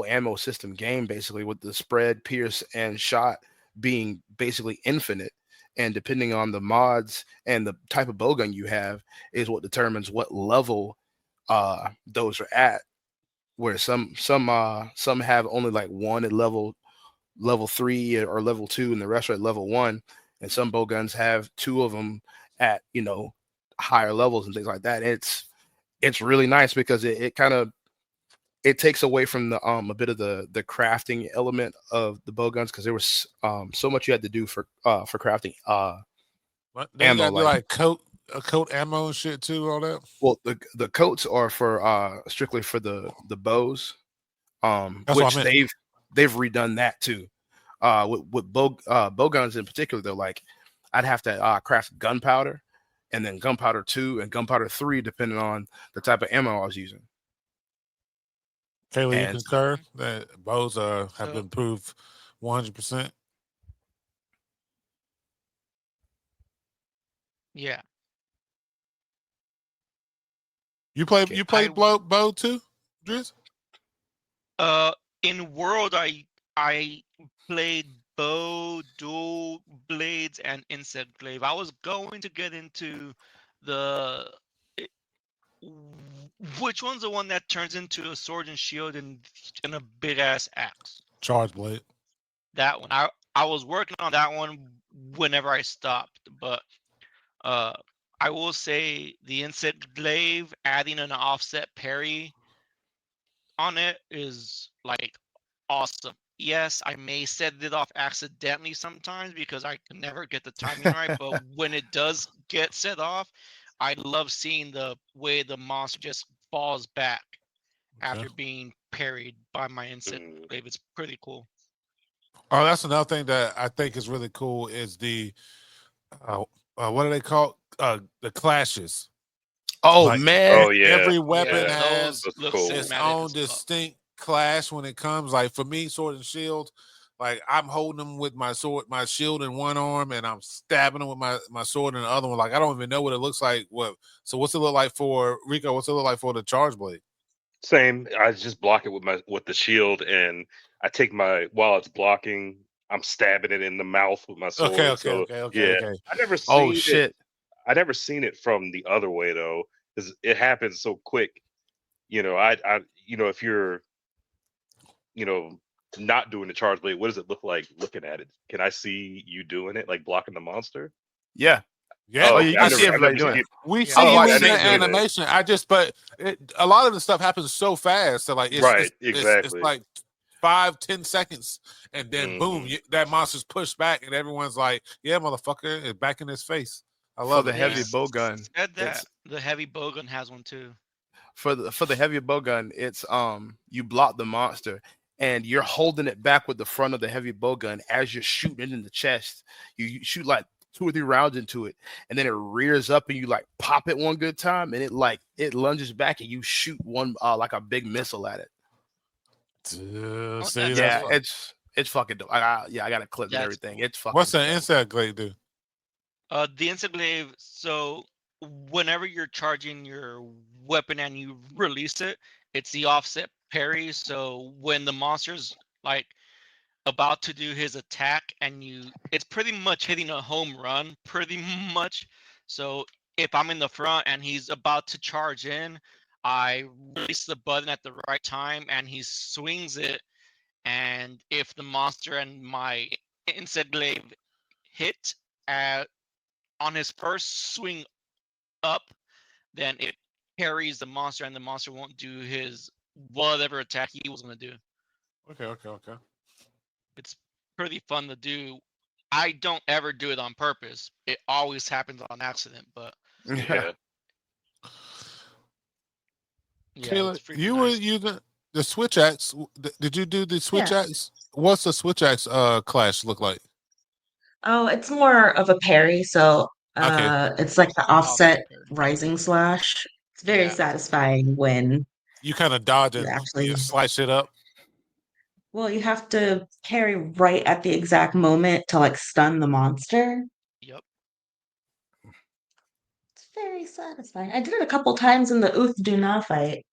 ammo system game basically with the spread, pierce, and shot being basically infinite. And depending on the mods and the type of bowgun you have, is what determines what level those are at. Where some have only like one at level 3 or level 2, and the rest are at level 1. And some bowguns have two of them at higher levels and things like that. It's really nice because it kind of it takes away from the a bit of the crafting element of the bow guns because there was so much you had to do for crafting But then you ammo. gotta do Like, like coat ammo and shit too, all that. well, the coats are for strictly for the bows, That's what I which meant. they've redone that too. With bow guns in particular, though, like I'd have to craft gunpowder, and then gunpowder 2 and gunpowder 3, depending on the type of ammo I was using. Kayla, you And concur that bows have so been proved 100%. yeah. okay, You I played bow too, Drizz? uh in World I played bow, dual blades, and insect glaive. I was going to get into the i- which one's the one that turns into a sword and shield and a big ass axe? Charge blade. That one. I was working on that one whenever I stopped, but uh I will say the insect glaive adding an offset parry on it is like awesome. Yes, I may set it off accidentally sometimes because I can never get the timing right, but when it does get set off, I love seeing the way the monster just falls back Okay. after being parried by my insect Mm. glaive. It's pretty cool. Oh, that's another thing that I think is really cool is the uh, what do they call the clashes? oh Like man, Oh yeah, every weapon Yeah, yeah, has those that's look cool. its cinematic own as fuck. distinct clash when it comes. Like for me, sword and shield, like I'm holding them with my shield in one arm, and I'm stabbing them with my sword in the other one. Like I don't even know what it looks like. What's it look like for Rico? What's it look like for the charge blade? Same. I just block it with the shield, and I take my while it's blocking, I'm stabbing it in the mouth with my Okay, sword. okay, So okay, okay, yeah, okay. I never oh seen it. shit, I never seen it from the other way though, because it happens so quick. If you're, you know, not doing the charge blade, what does it look like looking at it? Can I see you doing it, like blocking the monster? yeah. Yeah, Oh, Oh, you okay. can I see see. I've everybody never doing it. seen. We Yeah, see Oh, you I've Yeah, in I've the seen never it. seen it. animation. A lot of the stuff happens so fast. So like Right. it's Exactly. like 5-10 seconds, and then boom, Hmm. that monster's pushed back, and everyone's like, "Yeah, motherfucker, it's back in his face." I For love the it, they heavy man. bow gun, said it's that the heavy bowgun has one too. for the heavy bow gun, it's you block the monster and you're holding it back with the front of the heavy bow gun as you're shooting it in the chest. You shoot like 2 or 3 rounds into it, and then it rears up and you like pop it one good time, and it lunges back and you shoot one like a big missile at it. Oh, See, that's that's Yeah, cool. fun. it's fucking dope. I got clips and That's everything. cool. It's fucking What's an dope. insect glade do? The insect glaive. So whenever you're charging your weapon and you release it, it's the offset parry. So when the monster's like about to do his attack and it's pretty much hitting a home run, pretty much. So if I'm in the front and he's about to charge in, I release the button at the right time, and he swings it. And if the monster and my insect glaive hit on his first swing up, then it carries the monster, and the monster won't do his whatever attack he was going to do. Okay. It's pretty fun to do. I don't ever do it on purpose. It always happens on accident, but Yeah. yeah, Kayla, it's pretty you were nice. using the switch axe. Did you do the switch Yeah. axe? What's the switch axe clash look like? Oh, it's more of a parry, so Okay. it's like the offset Parry. rising slash. It's very Yeah. satisfying when You kind of dodge you it. actually, You slice it up. well, you have to parry right at the exact moment to like stun the monster. Yep. It's very satisfying. I did it a couple times in the Duna fight.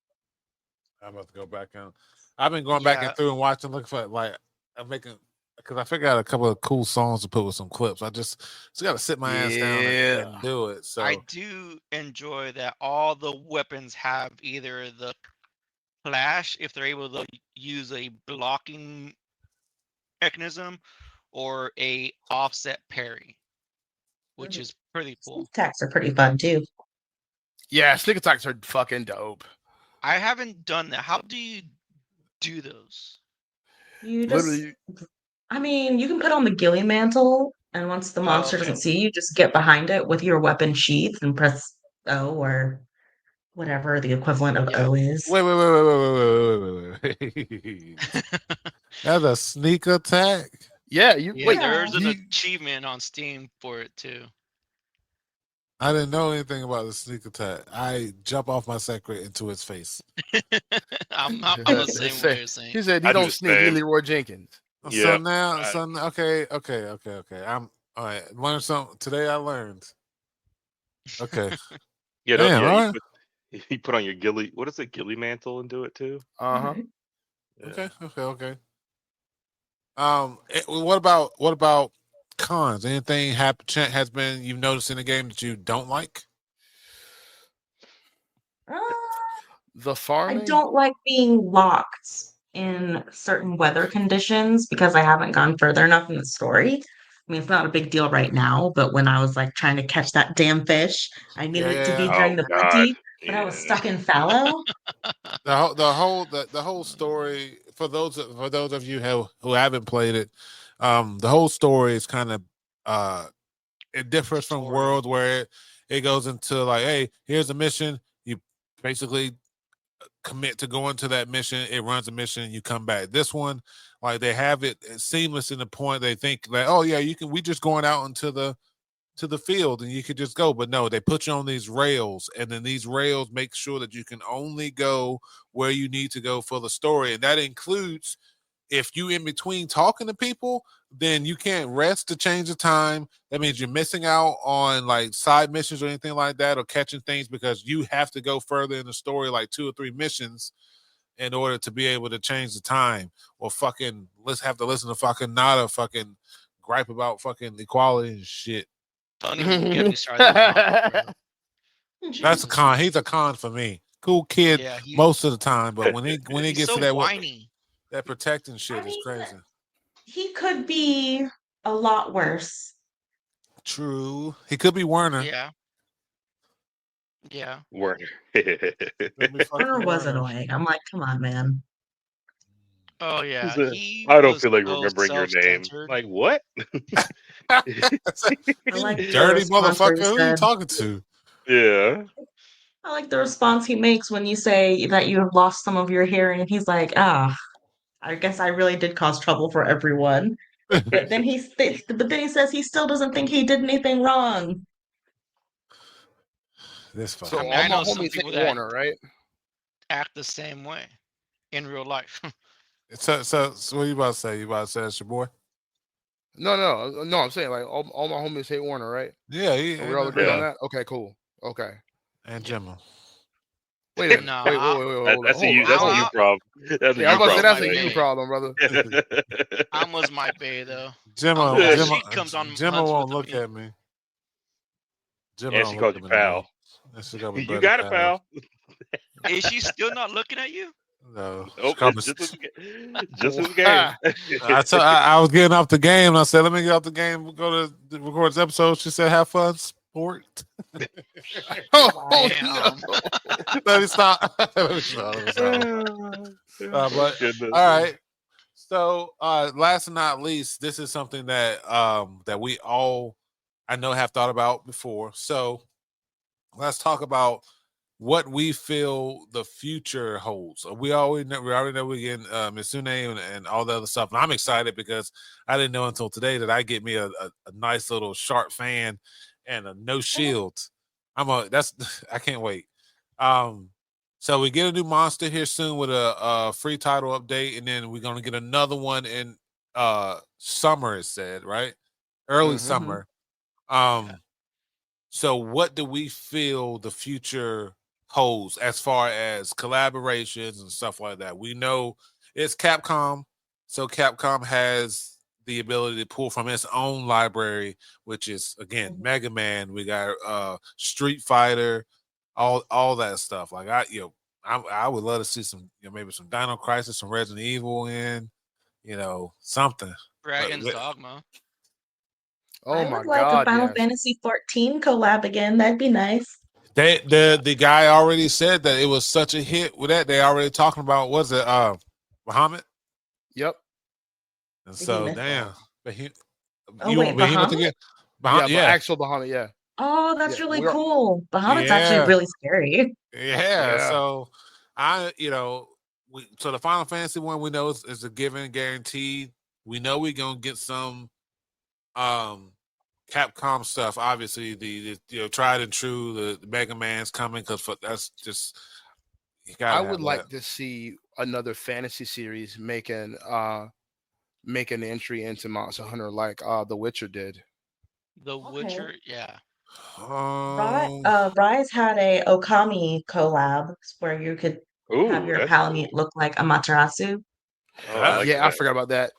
I'm about to go back on. I've been going back Yeah. and through and watching, looking for like I'm making because I figured out a couple of cool songs to put with some clips. I just got to sit my ass down and do it. So I do enjoy that all the weapons have either the clash if they're able to use a blocking mechanism or a offset parry, which is pretty cool. Attacks are pretty fun too. Yeah, sneak attacks are fucking dope. I haven't done that. How do you do those? You just, Literally, I mean, you can put on the ghillie mantle, and once the monster okay. doesn't see you, just get behind it with your weapon sheath and press O or whatever the equivalent of Yeah. O is. wait. That's a sneak attack. yeah. You Yeah, wait. there's an You, achievement on Steam for it too. I didn't know anything about the sneak attack. I jump off my secret into his face. I'm the same way. Saying. he said I he do don't the sneak. He same. Leroy Jenkins. So Yeah. now, I- okay. I'm all right. Learn something today. I learned. Okay. Yeah, Damn. All right. you put on your ghillie. What is it? Ghillie mantle and do it too. Uh-huh. Yeah. Okay. What about cons? Anything has been you've noticed in the game that you don't like? The I farming. don't like being locked in certain weather conditions because I haven't gone further enough in the story. I mean, it's not a big deal right now, but when I was like trying to catch that damn fish, I needed it to be Yeah. Oh during the God. plenty, but I was Yeah. stuck in fallow. The whole story for those of you who haven't played it, the whole story is kind of it differs from Story. World where it goes into like, hey, here's a mission. You basically commit to going to that mission. It runs a mission. You come back. This one, like they have it seamless in the point they think that, oh yeah, we just going out into the field and you could just go. But no, they put you on these rails, and then these rails make sure that you can only go where you need to go for the story. And that includes if you in between talking to people, then you can't rest to change the time. That means you're missing out on like side missions or anything like that, or catching things because you have to go further in the story, like 2 or 3 missions in order to be able to change the time, or fucking let's have to listen to fucking Nada fucking gripe about fucking equality and shit. Don't even get me started. On That's a con. He's a con for me. Cool kid yeah, most of the time, but when he he's gets so to that whiny. that protecting shit I is mean, crazy. he could be a lot worse. True. He could be Werner. Yeah. Werner. Werner was annoying. I'm like, come on, man. Oh yeah. Said, He I don't was feel like so remembering your name. self-centered. Like what? I like the Dirty response where he motherfucker. Who are you said, talking to? Yeah. I like the response he makes when you say that you have lost some of your hearing. He's like, I guess I really did cause trouble for everyone. But then but then he says he still doesn't think he did anything wrong. This So I mean, all I my know some homies hate people that Warner, right? act the same way in real life. so what you about to say? You about to say that's your boy? No. I'm saying like all my homies hate Warner, right? Yeah, We all agreed on Yeah. that. Okay, cool. Okay. And Yeah. Jimmo. Wait a minute. No, wait, hold That's on. a you. That's a you problem. That's a Yeah, I you was about to say problem. that's a my you bae. problem, brother. I was my bae though. Jimmo, Yeah, Jimmo, she comes on Jimmo hunts won't with look me. at me. Jimmo And don't she look called at you me no more. pal. And she got me You better got it, pal. Is she still not looking at you? No, Nope, it's just his game. I was getting off the game, and I said, "Let me get off the game. Go to record this episode." She said, "Have fun, sport." Oh Damn. no! Let me stop. Let me stop. Let me stop. But Goodness. all right. So, last but not least, this is something that that we all I know have thought about before. So, let's talk about what we feel the future holds. We already know we're getting Misune and all the other stuff. And I'm excited because I didn't know until today that I get me a nice little shark fan and a no shield. I can't wait. So we get a new monster here soon with a free title update, and then we're gonna get another one in summer, it said, right? Early Mhm. summer. So what do we feel the future holds as far as collaborations and stuff like that? We know it's Capcom, so Capcom has the ability to pull from its own library, which is again Mega Man. We got Street Fighter, all that stuff. Like I would love to see some maybe some Dino Crisis, some Resident Evil in, something. Dragon's But- Dogma. Oh I my would like a God! Final Yes. Fantasy 14 collab again. That'd be nice. The guy already said that it was such a hit with that. They already talking about was it Muhammad? Yep. And so Behemoth. damn. But he Oh, you wait, want Behemoth Bahamut? again? Yeah, but Yeah. actual Bahamut. Yeah. Oh, that's Yeah, really we're- cool. Bahamut's Yeah. actually really scary. Yeah. Yeah. So so the Final Fantasy one we know is a given, guaranteed. We know we're gonna get some Capcom stuff. Obviously, the tried and true, the Mega Man's coming because that's just you gotta I have would like that. to see another fantasy series make an entry into Monster Hunter like The Witcher did. The Okay. Witcher, yeah. Rise had a Okami collab where you could have Ooh, your that's Palamute cool. look like Amaterasu. Oh, I like Yeah, I that. forgot about that.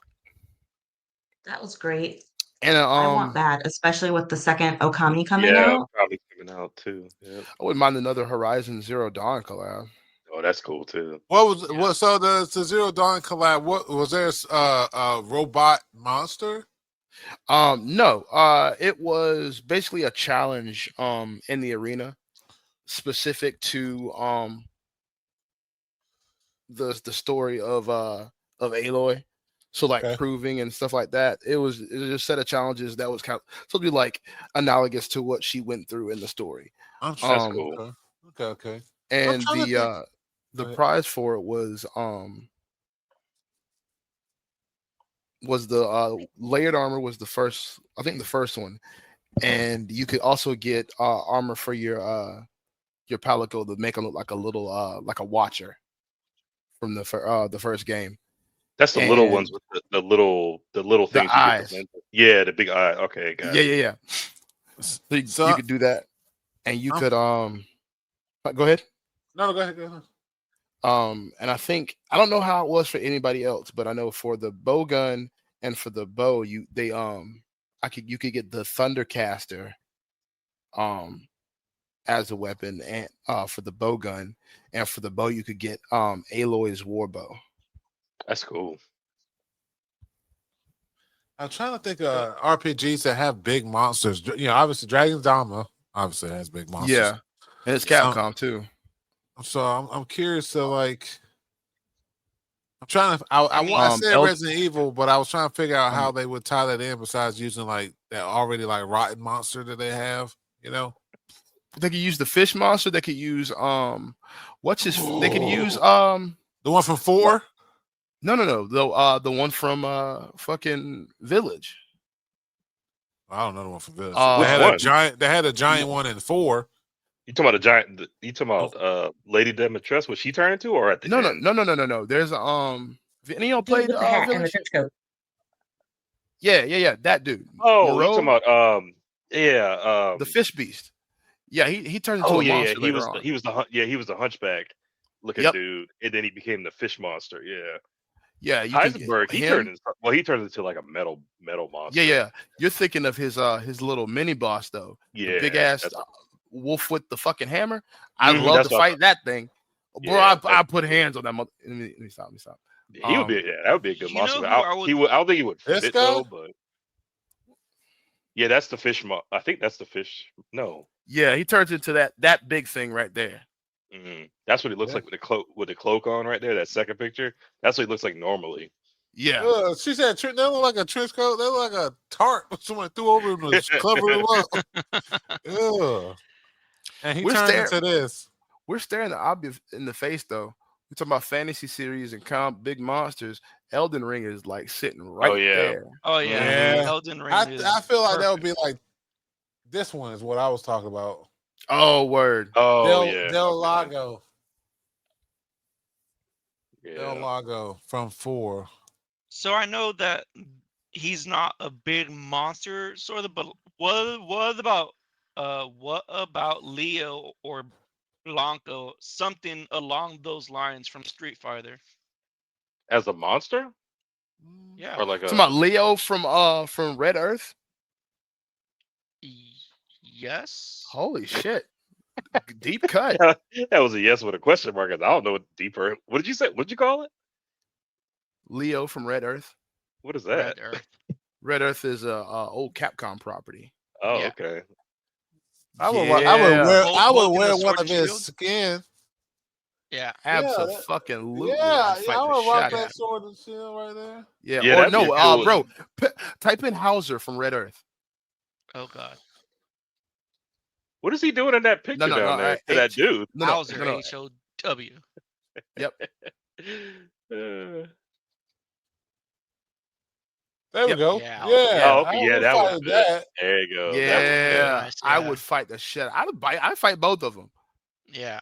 That was great. And I want that, especially with the second Okami coming Yeah, out. probably coming out too. Yep. I wouldn't mind another Horizon Zero Dawn collab. Oh, that's cool too. So the Zero Dawn collab? What was there? A robot monster? No, it was basically a challenge in the arena specific to the story of Aloy. So like Okay. proving and stuff like that. It was a set of challenges that was kind of supposed to be like analogous to what she went through in the story. That's cool. Okay. And trying to think. Go the ahead. prize for it was the layered armor was the first, I think the first one, and you could also get armor for your Palico to make him look like a little like a watcher from the first game. That's the little ones And with the little things you eyes. get. Yeah, the big eye. Okay, got it. Yeah. So you could do that, and you could go ahead. No, go ahead. And I don't know how it was for anybody else, but I know for the bow gun and for the bow, you could get the Thundercaster as a weapon, and for the bow gun, and for the bow you could get Aloy's war bow. That's cool. I'm trying to think of RPGs that have big monsters. Obviously Dragon's Dogma obviously has big monsters. Yeah, and it's Capcom too. So I'm curious to like. I'm trying to. I said Resident Evil, but I was trying to figure out how they would tie that in besides using like that already like rotten monster that they have. They could use the fish monster. They could use They could use the one from 4. No. The one from fucking Village. I don't know the one from Village. They had a giant one in 4. You talking about a giant? You talking about Lady Demetress? Was she turned into, or at the end? No. There's any y'all played with the hat and the Village? trench coat. Yeah. That dude. Oh, Moreau? you talking about the fish beast. Yeah, he turned into a monster later on. He was the hunchback looking dude, and then he became the fish monster. Yeah, Heisenberg. He turned into like a metal monster. Yeah. You're thinking of his little mini boss though. Yeah, the big ass wolf with the fucking hammer. I love to fight that thing. Bro, Yeah, I put hands on that mother. Let me stop. Let me stop. he would be. Yeah, that would be a good You know monster. who I would? I don't think he would This fit guy? though. But yeah, that's the fish. I think that's the fish. No, Yeah, he turns into that big thing right there. that's what he looks Yeah. like with the cloak on right there. That second picture. That's what he looks like normally. Yeah. She said they look like a trench coat. They look like a tarp someone threw over him to cover him up. Ugh. And he We're turned staring. into this. We're staring the obvious in the face though. We're talking about fantasy series and big monsters. Elden Ring is like sitting right yeah. there. Oh yeah, Yeah. Elden Ring. I feel like that would perfect. be like this one is what I was talking about. Oh, word. Oh yeah. Del Okay. Lago. Yeah. Del Lago from 4. So I know that he's not a big monster sort of, but what about Leo or Blanco? Something along those lines from Street Fighter. As a monster Yeah. or like Talking a. about Leo from Red Earth. Yes. Holy shit. Deep cut. That was a yes with a question mark. 'Cause I don't know what deeper. What did you say? What did you call it? Leo from Red Earth. What is that? Red Earth. Red Earth is a old Capcom property. Oh, Yeah. okay. I would Holding wear the one sword of and his shield? skin. Yeah. Absolutely. Yeah, I'd fight I the would rock shit that out. sword and shield right there. Yeah. Yeah, Or that'd be no, a cool bro. Type in Hauser from Red Earth. Oh God. What is he doing in that No, picture no, down no. there to that dude? Hauser, no. H-O-W. Yep. Uh, There we Yep. go. Yeah. Yeah, oh, I okay. Yeah, would that was fight good. that. There you go. That would be Yeah. nice, I yeah. would fight the shit. I'd fight both of them. Yeah.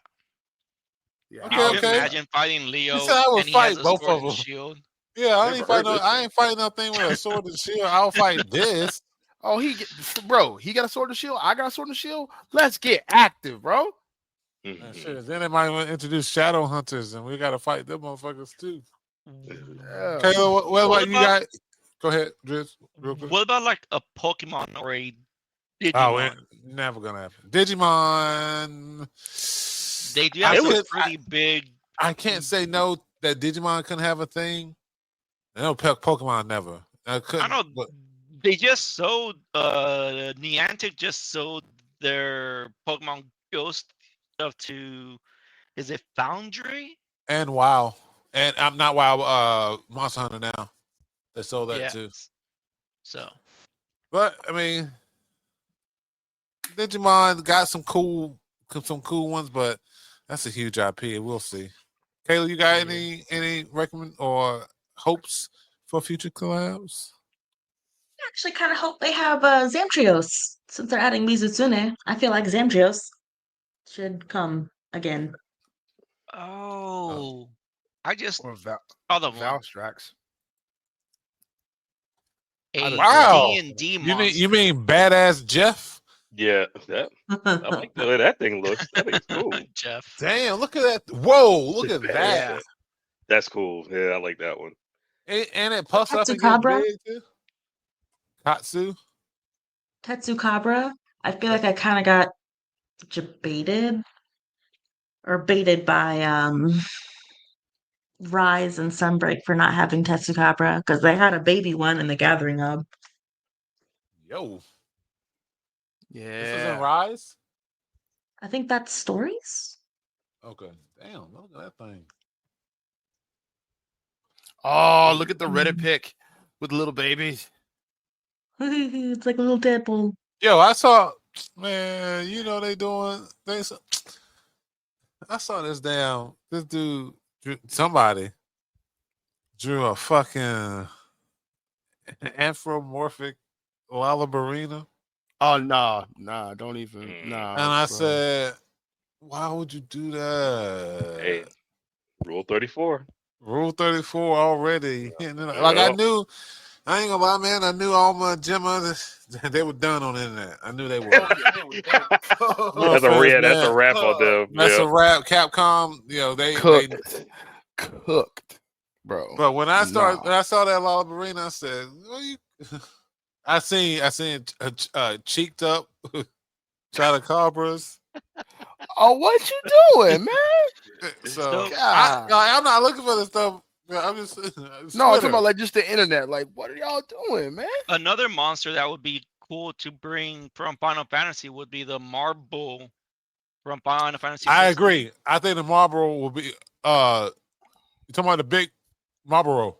Yeah. Okay, Could you okay. imagine fighting He Leo said I would and he has fight a both sword of and them. shield? Yeah, I Never heard this. ain't fighting nothing with a sword and shield. I'll fight this. Oh, he got a sword and shield. I got a sword and shield. Let's get active, bro. Mhm. Shit, then they might want to introduce shadow hunters, and we got to fight them motherfuckers too. Yeah. Kayla, what about What you about- guys? Go ahead, Drizz, real quick. What about like a Pokemon or a Oh, Digimon? never gonna happen. Digimon. They do have some was- pretty big. I can't say no that Digimon couldn't have a thing. No, Pokemon never. I couldn't. I know But, they just sold. Niantic just sold their Pokemon Ghost stuff to. Is it Foundry? and WoW, and I'm not WoW. Monster Hunter now. They sold that too. So. But I mean, Digimon got some cool ones, but that's a huge IP. We'll see. Kayla, you got any recommend or hopes for future collabs? I actually kind of hope they have Zamtrios since they're adding Mizutsune. I feel like Zamtrios should come again. Oh, I just Or other one. Valstrax. A Wow. D&D monster. You mean badass Jeff? Yeah, I like the way that thing looks. That thing's cool. Jeff? Damn, look at that. Whoa, look at Yeah. that. That's cool. Yeah, I like that one. And it puffs up and gets Tatsukabra? big too. Katsu. Tetsukabra. I feel like I kind of got baited by Rise and Sunbreak for not having Tetsukabra because they had a baby one in the Gathering Hub. Yo. Yeah. This is in Rise? I think that's Stories. Okay. Damn, look at that thing. Oh, look at the Reddit pic with little babies. It's like a little tadpole. Yo, I saw, man, I saw this dude, somebody drew a fucking anthropomorphic Lullabarina. Oh no, don't even nah. And I bro. said, why would you do that? Hey, Rule 34. Rule 34 already. Like I knew, I ain't gonna lie, man. I knew all my Gemma, they were done on the internet. I knew they were. That's a wrap on them. That's Yeah. a wrap. Capcom, they cooked, bro. But when I saw that Lullabarina, I said, well, I seen cheeked up Chotacabras. Oh, what you doing, man? So So- I'm not looking for the stuff. I'm just No, I'm talking about like just the internet. Like, what are y'all doing, man? Another monster that would be cool to bring from Final Fantasy would be the marble from Final Fantasy I 16. agree. I think the Marlboro will be. You talking about the big Marlboro?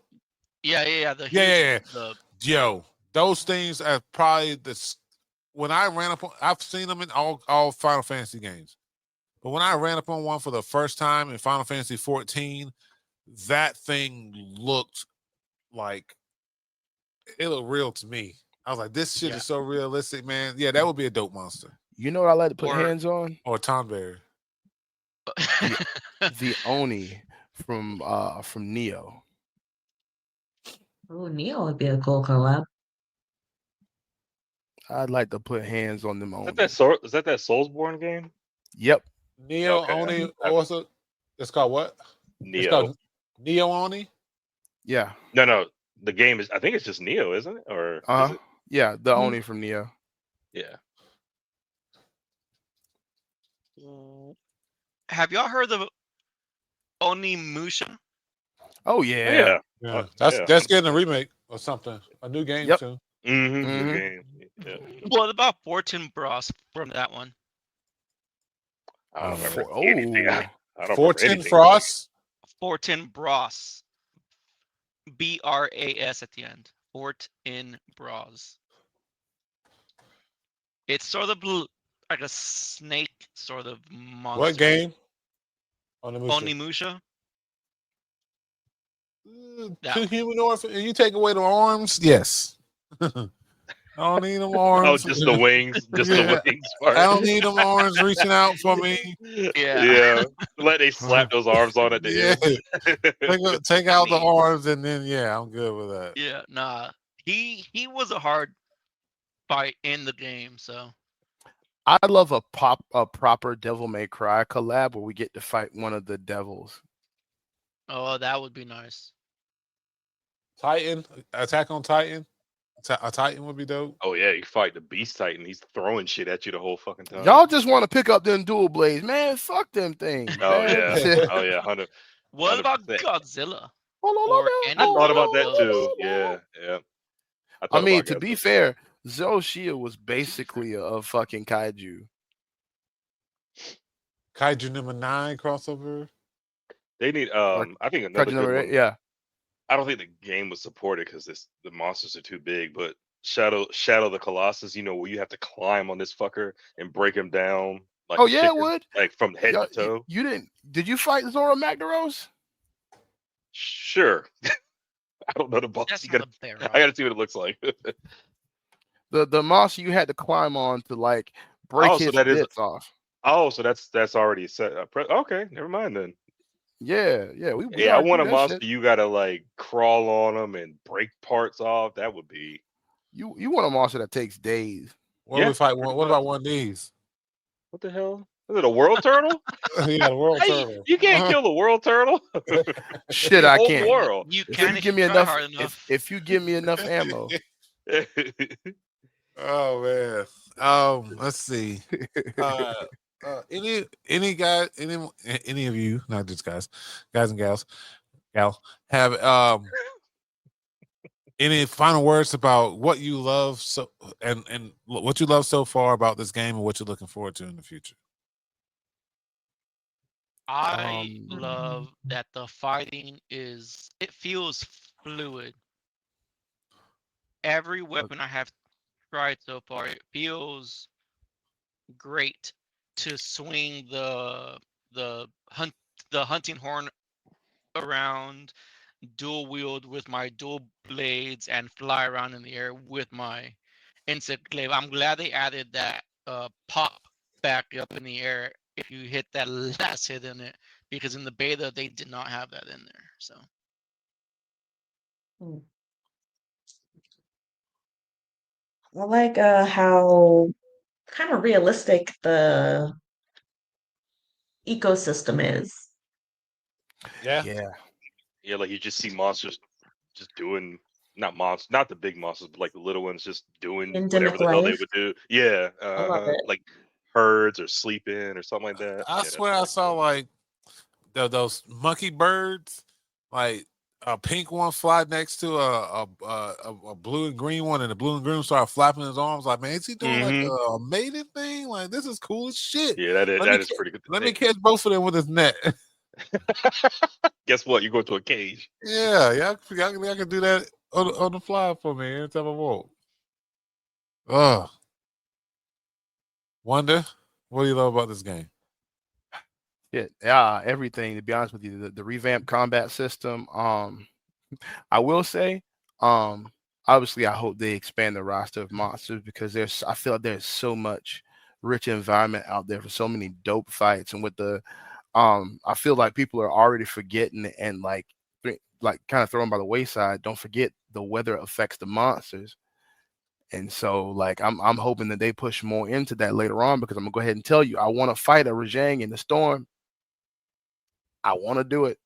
Yeah. The Yeah, huge, yeah, yeah. the Yo, those things are probably when I ran up on. I've seen them in all Final Fantasy games, but when I ran up on one for the first time in Final Fantasy 14, that thing looked like it looked real to me. I was like, this shit Yeah. is so realistic, man. Yeah, that would be a dope monster. You know what I like to put Or- hands on? Or Tonberry. The Oni from Neo. Oh, Neo would be a cool collab. I'd like to put hands on them Is Oni. that that Soulsborne game? Yep. Neo Okay, Oni I- also. It's called what? It's Neo. called Neo Oni. Yeah. No. The game is. I think it's just Neo, isn't it? Or is it? Yeah, the Mhm. Oni from Neo. Yeah. have y'all heard of Onimusha? Oh Yeah. yeah. Yeah, Yeah. that's getting a remake or something. A new game Yep. soon. Mm-hmm. New Mhm. game. Yeah. What about Fortune Bros from that one? I don't remember Oh. anything. I don't remember 14 anything. Frost. Fortune Bros. BRAS at the end. Fortune Bros. It's sort of like a snake sort of monster. What game? On the Onimusha. That Two one. humanoids, and you take away the arms. Yes. I don't need them Oh, arms. just the wings. Just Yeah. the wings part. I don't need them arms reaching out for me. Yeah. Let they slap those arms on at the end. Take out the mean- arms, and then I'm good with that. Yeah, nah. He was a hard fight in the game, so I love a proper Devil May Cry collab where we get to fight one of the devils. oh, that would be nice. Titan, Attack on Titan. A Titan would be dope. Oh yeah, you fight the Beast Titan. He's throwing shit at you the whole fucking time. Y'all just want to pick up them dual blades, man. Fuck them things. Oh man. yeah. Oh yeah. 100. What about 100%. Godzilla? I any I thought about that of too. those? Yeah. I I thought mean, about to be Godzilla. fair, Zoroshia was basically a fucking kaiju. Kaiju number 9 crossover. They need. Or I think another Kaiju good number one. 8, yeah. I don't think the game would support it because the monsters are too big. But Shadow the Colossus, where you have to climb on this fucker and break him down. Like Oh a yeah, it chicken, would. like from head Y'all- to toe. You didn't? Did you fight Zora Magdaros? Sure. I don't know the boss. That's You not gotta, a bear. I gotta see what it looks like. The monster you had to climb on to like break Oh, so his that is- bits off. Oh, so that's already set. Okay, never mind then. Yeah. We Yeah, I already want a did that monster shit. you gotta like crawl on them and break parts off. That would be. You want a monster that takes days. What Yeah, we fight? pretty What much. about one of these? What the hell? Is it a world turtle? Yeah, the world Hey, turtle. you can't kill the world turtle. Shit, I Whole can't. world. You If can you if give you me try enough, hard enough. if you give me enough ammo. Oh man. Let's see. Any guy, any of you, not just guys and gals, have any final words about what you love and what you love so far about this game and what you're looking forward to in the future? I love that the fighting it feels fluid. Every weapon I have tried so far, it feels great to swing the hunting horn around, dual wield with my dual blades, and fly around in the air with my insect glaive. I'm glad they added that pop back up in the air if you hit that last hit in it, because in the beta they did not have that in there. So I like how kind of realistic the ecosystem is. Yeah. Yeah, like you just see monsters just doing not the big monsters, but like the little ones just doing whatever Endemic the hell they life. would do. Yeah, I love it. like herds or sleeping or something like that. I Yeah, that's swear I pretty saw cool. like those monkey birds, like a pink one fly next to a blue and green one, and the blue and green start flapping his arms. Like, man, is he doing like Hmm. a mating thing? Like, this is cool as shit. Yeah, that is Let me that is pretty good to let me see. catch both of them with his net. Guess what? You go to a cage. Yeah, y'all can do that on the fly for me anytime I want. Oh, Wonder, what do you love about this game? Yeah, everything. To be honest with you, the revamped combat system. I will say, um, obviously, I hope they expand the roster of monsters because I feel like there's so much rich environment out there for so many dope fights, and with I feel like people are already forgetting and like kind of thrown by the wayside. Don't forget the weather affects the monsters. And so, like, I'm hoping that they push more into that later on because I'm gonna go ahead and tell you, I want to fight a Rajang in the storm. I want to do it.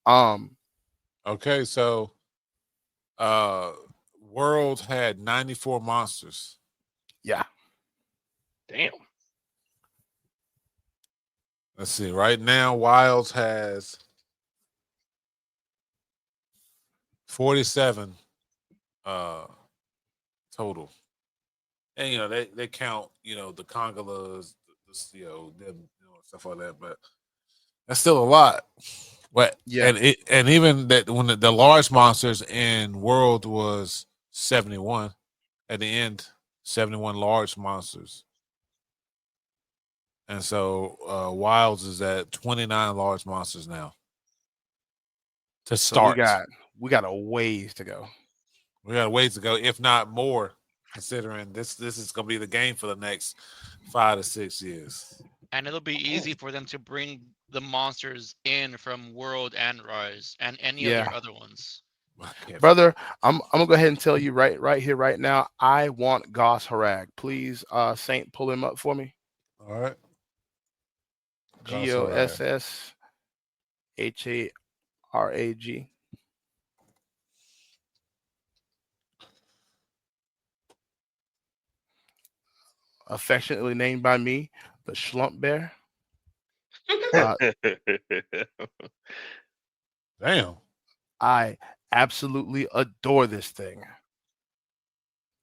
Um, Okay, so uh World had 94 monsters. yeah. Damn. Let's see. Right now, Wilds has 47 uh total. And they count, the Congolas, them, stuff like that, but that's still a lot. But Yeah. and even that when the large monsters in World was 71 at the end, 71 large monsters. And so Wilds is at 29 large monsters now to So we start. got we got a ways to go. We got a ways to go, if not more, considering this is going to be the game for the next 5 to 6 years. And it'll be easy for them to bring the monsters in from World and Rise and any of Yeah. their other ones. Brother, I'm gonna go ahead and tell you right here, right now. I want Goss Harag. Please, Saint, pull him up for me. All right. GOSSHARAG. Affectionately named by me, the Schlump Bear. Uh, Damn. I absolutely adore this thing.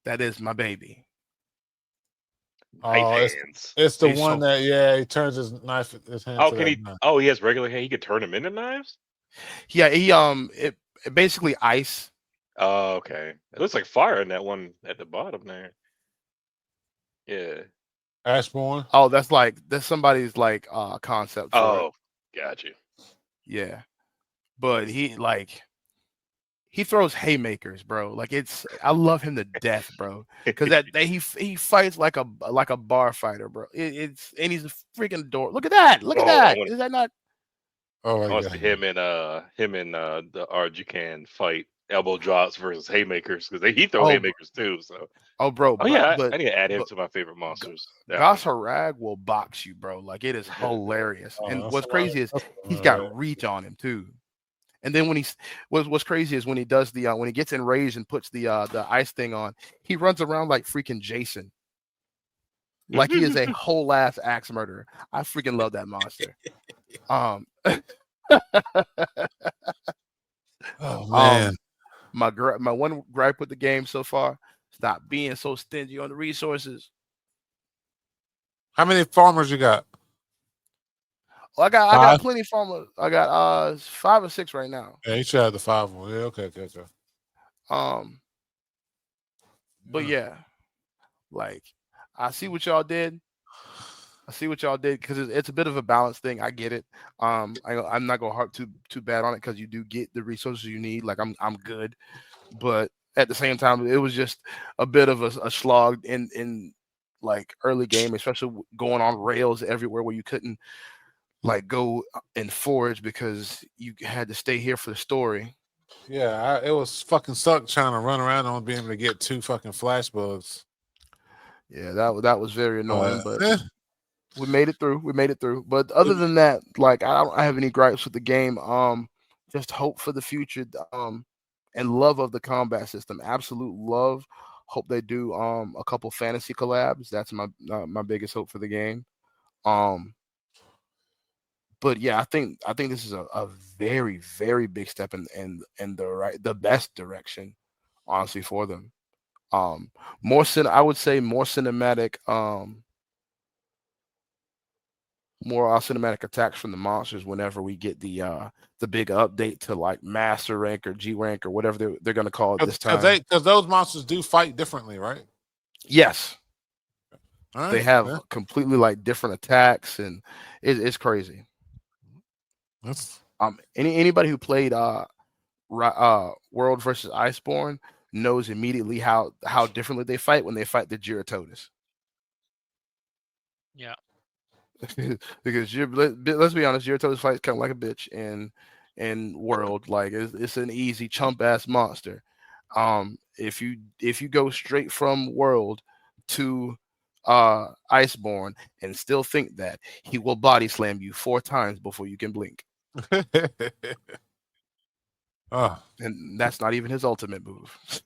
That is my baby. Knife Oh, hands. it's the He's one so that he turns his hand Oh, to can that he? knife. Oh, he has regular hand. He could turn them into knives. yeah. It basically ice. Oh, okay. It looks like fire in that one at the bottom there. Yeah. Ashbourne. Oh, that's somebody's like concept for it. Oh, got you. Yeah, but he throws haymakers, bro. Like I love him to death, bro. Because he fights like a bar fighter, bro. And he's a freaking door. Look at that. Look at Oh, that. Is that not? Oh I my want to see god. him and the Arjukan fight elbow drops versus haymakers because he throw Oh, haymakers too. So bro. oh yeah, But I need to add him but to my favorite monsters. Goss Definitely. Harag will box you, bro. Like it is hilarious. Oh, And that's what's crazy is that's he's all right. got reach on him too. And then what's crazy is when he does when he gets enraged and puts the ice thing on, he runs around like freaking Jason. Like he is a whole ass axe murderer. I freaking love that monster. Um, Oh man. um, my one gripe with the game so far: stop being so stingy on the resources. How many farmers you got? Well, I got Five? plenty of farmers. I got 5 or 6 right now. Yeah, you should have the 5 one. Yeah, okay. Um, but Yeah. yeah, like I see what y'all did. I see what y'all did because it's a bit of a balance thing. I get it. I'm not gonna harp too bad on it because you do get the resources you need. Like I'm good, but at the same time, it was just a bit of a slog in like early game, especially going on rails everywhere where you couldn't like go and forage because you had to stay here for the story. Yeah, it was fucking suck trying to run around and being able to get 2 fucking flash bugs. Yeah, that was very annoying, but Eh, we made it through. We made it through. But other than that, like I don't have any gripes with the game. Just hope for the future. And love of the combat system. Absolute love. Hope they do a couple fantasy collabs. That's my biggest hope for the game. Um, but yeah, I think this is a very very big step in the best direction, honestly, for them. Um, I would say more cinematic. More cinematic attacks from the monsters whenever we get the big update to like master rank or G rank or whatever they're gonna call it this time. Because those monsters do fight differently, right? Yes, All right. they have Yeah. completely like different attacks, and it's crazy. That's Anybody who played World versus Iceborne knows immediately how differently they fight when they fight the Giratodus. Yeah. Because let's be honest, Giratodus fights kind of like a bitch in World. Like it's an easy chump ass monster. If you go straight from World to Iceborne and still think that, he will body slam you 4 times before you can blink. oh. And that's not even his ultimate move.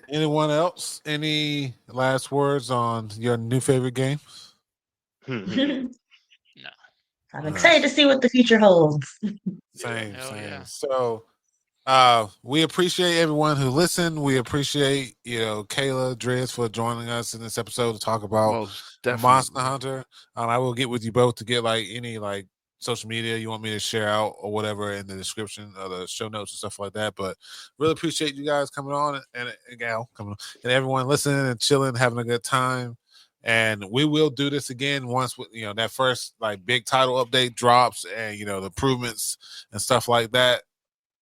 Anyone else? Any last words on your new favorite game? Hmm. No. I'm excited to see what the future holds. Same. Hell yeah. So we appreciate everyone who listened. We appreciate, Kayla Drizz for joining us in this episode to talk about Most definitely. Monster Hunter. I will get with you both to get like any like social media you want me to share out or whatever in the description of the show notes and stuff like that. But really appreciate you guys coming on and gal coming on and everyone listening and chilling, having a good time. And we will do this again once that first like big title update drops and the improvements and stuff like that.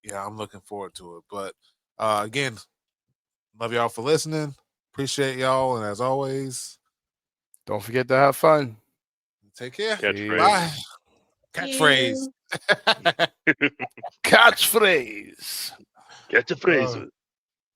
Yeah, I'm looking forward to it. But again, love y'all for listening. Appreciate y'all, and as always, don't forget to have fun. Take care. Catchphrase. Bye. Catchphrase. Catchphrase. Catchphrase.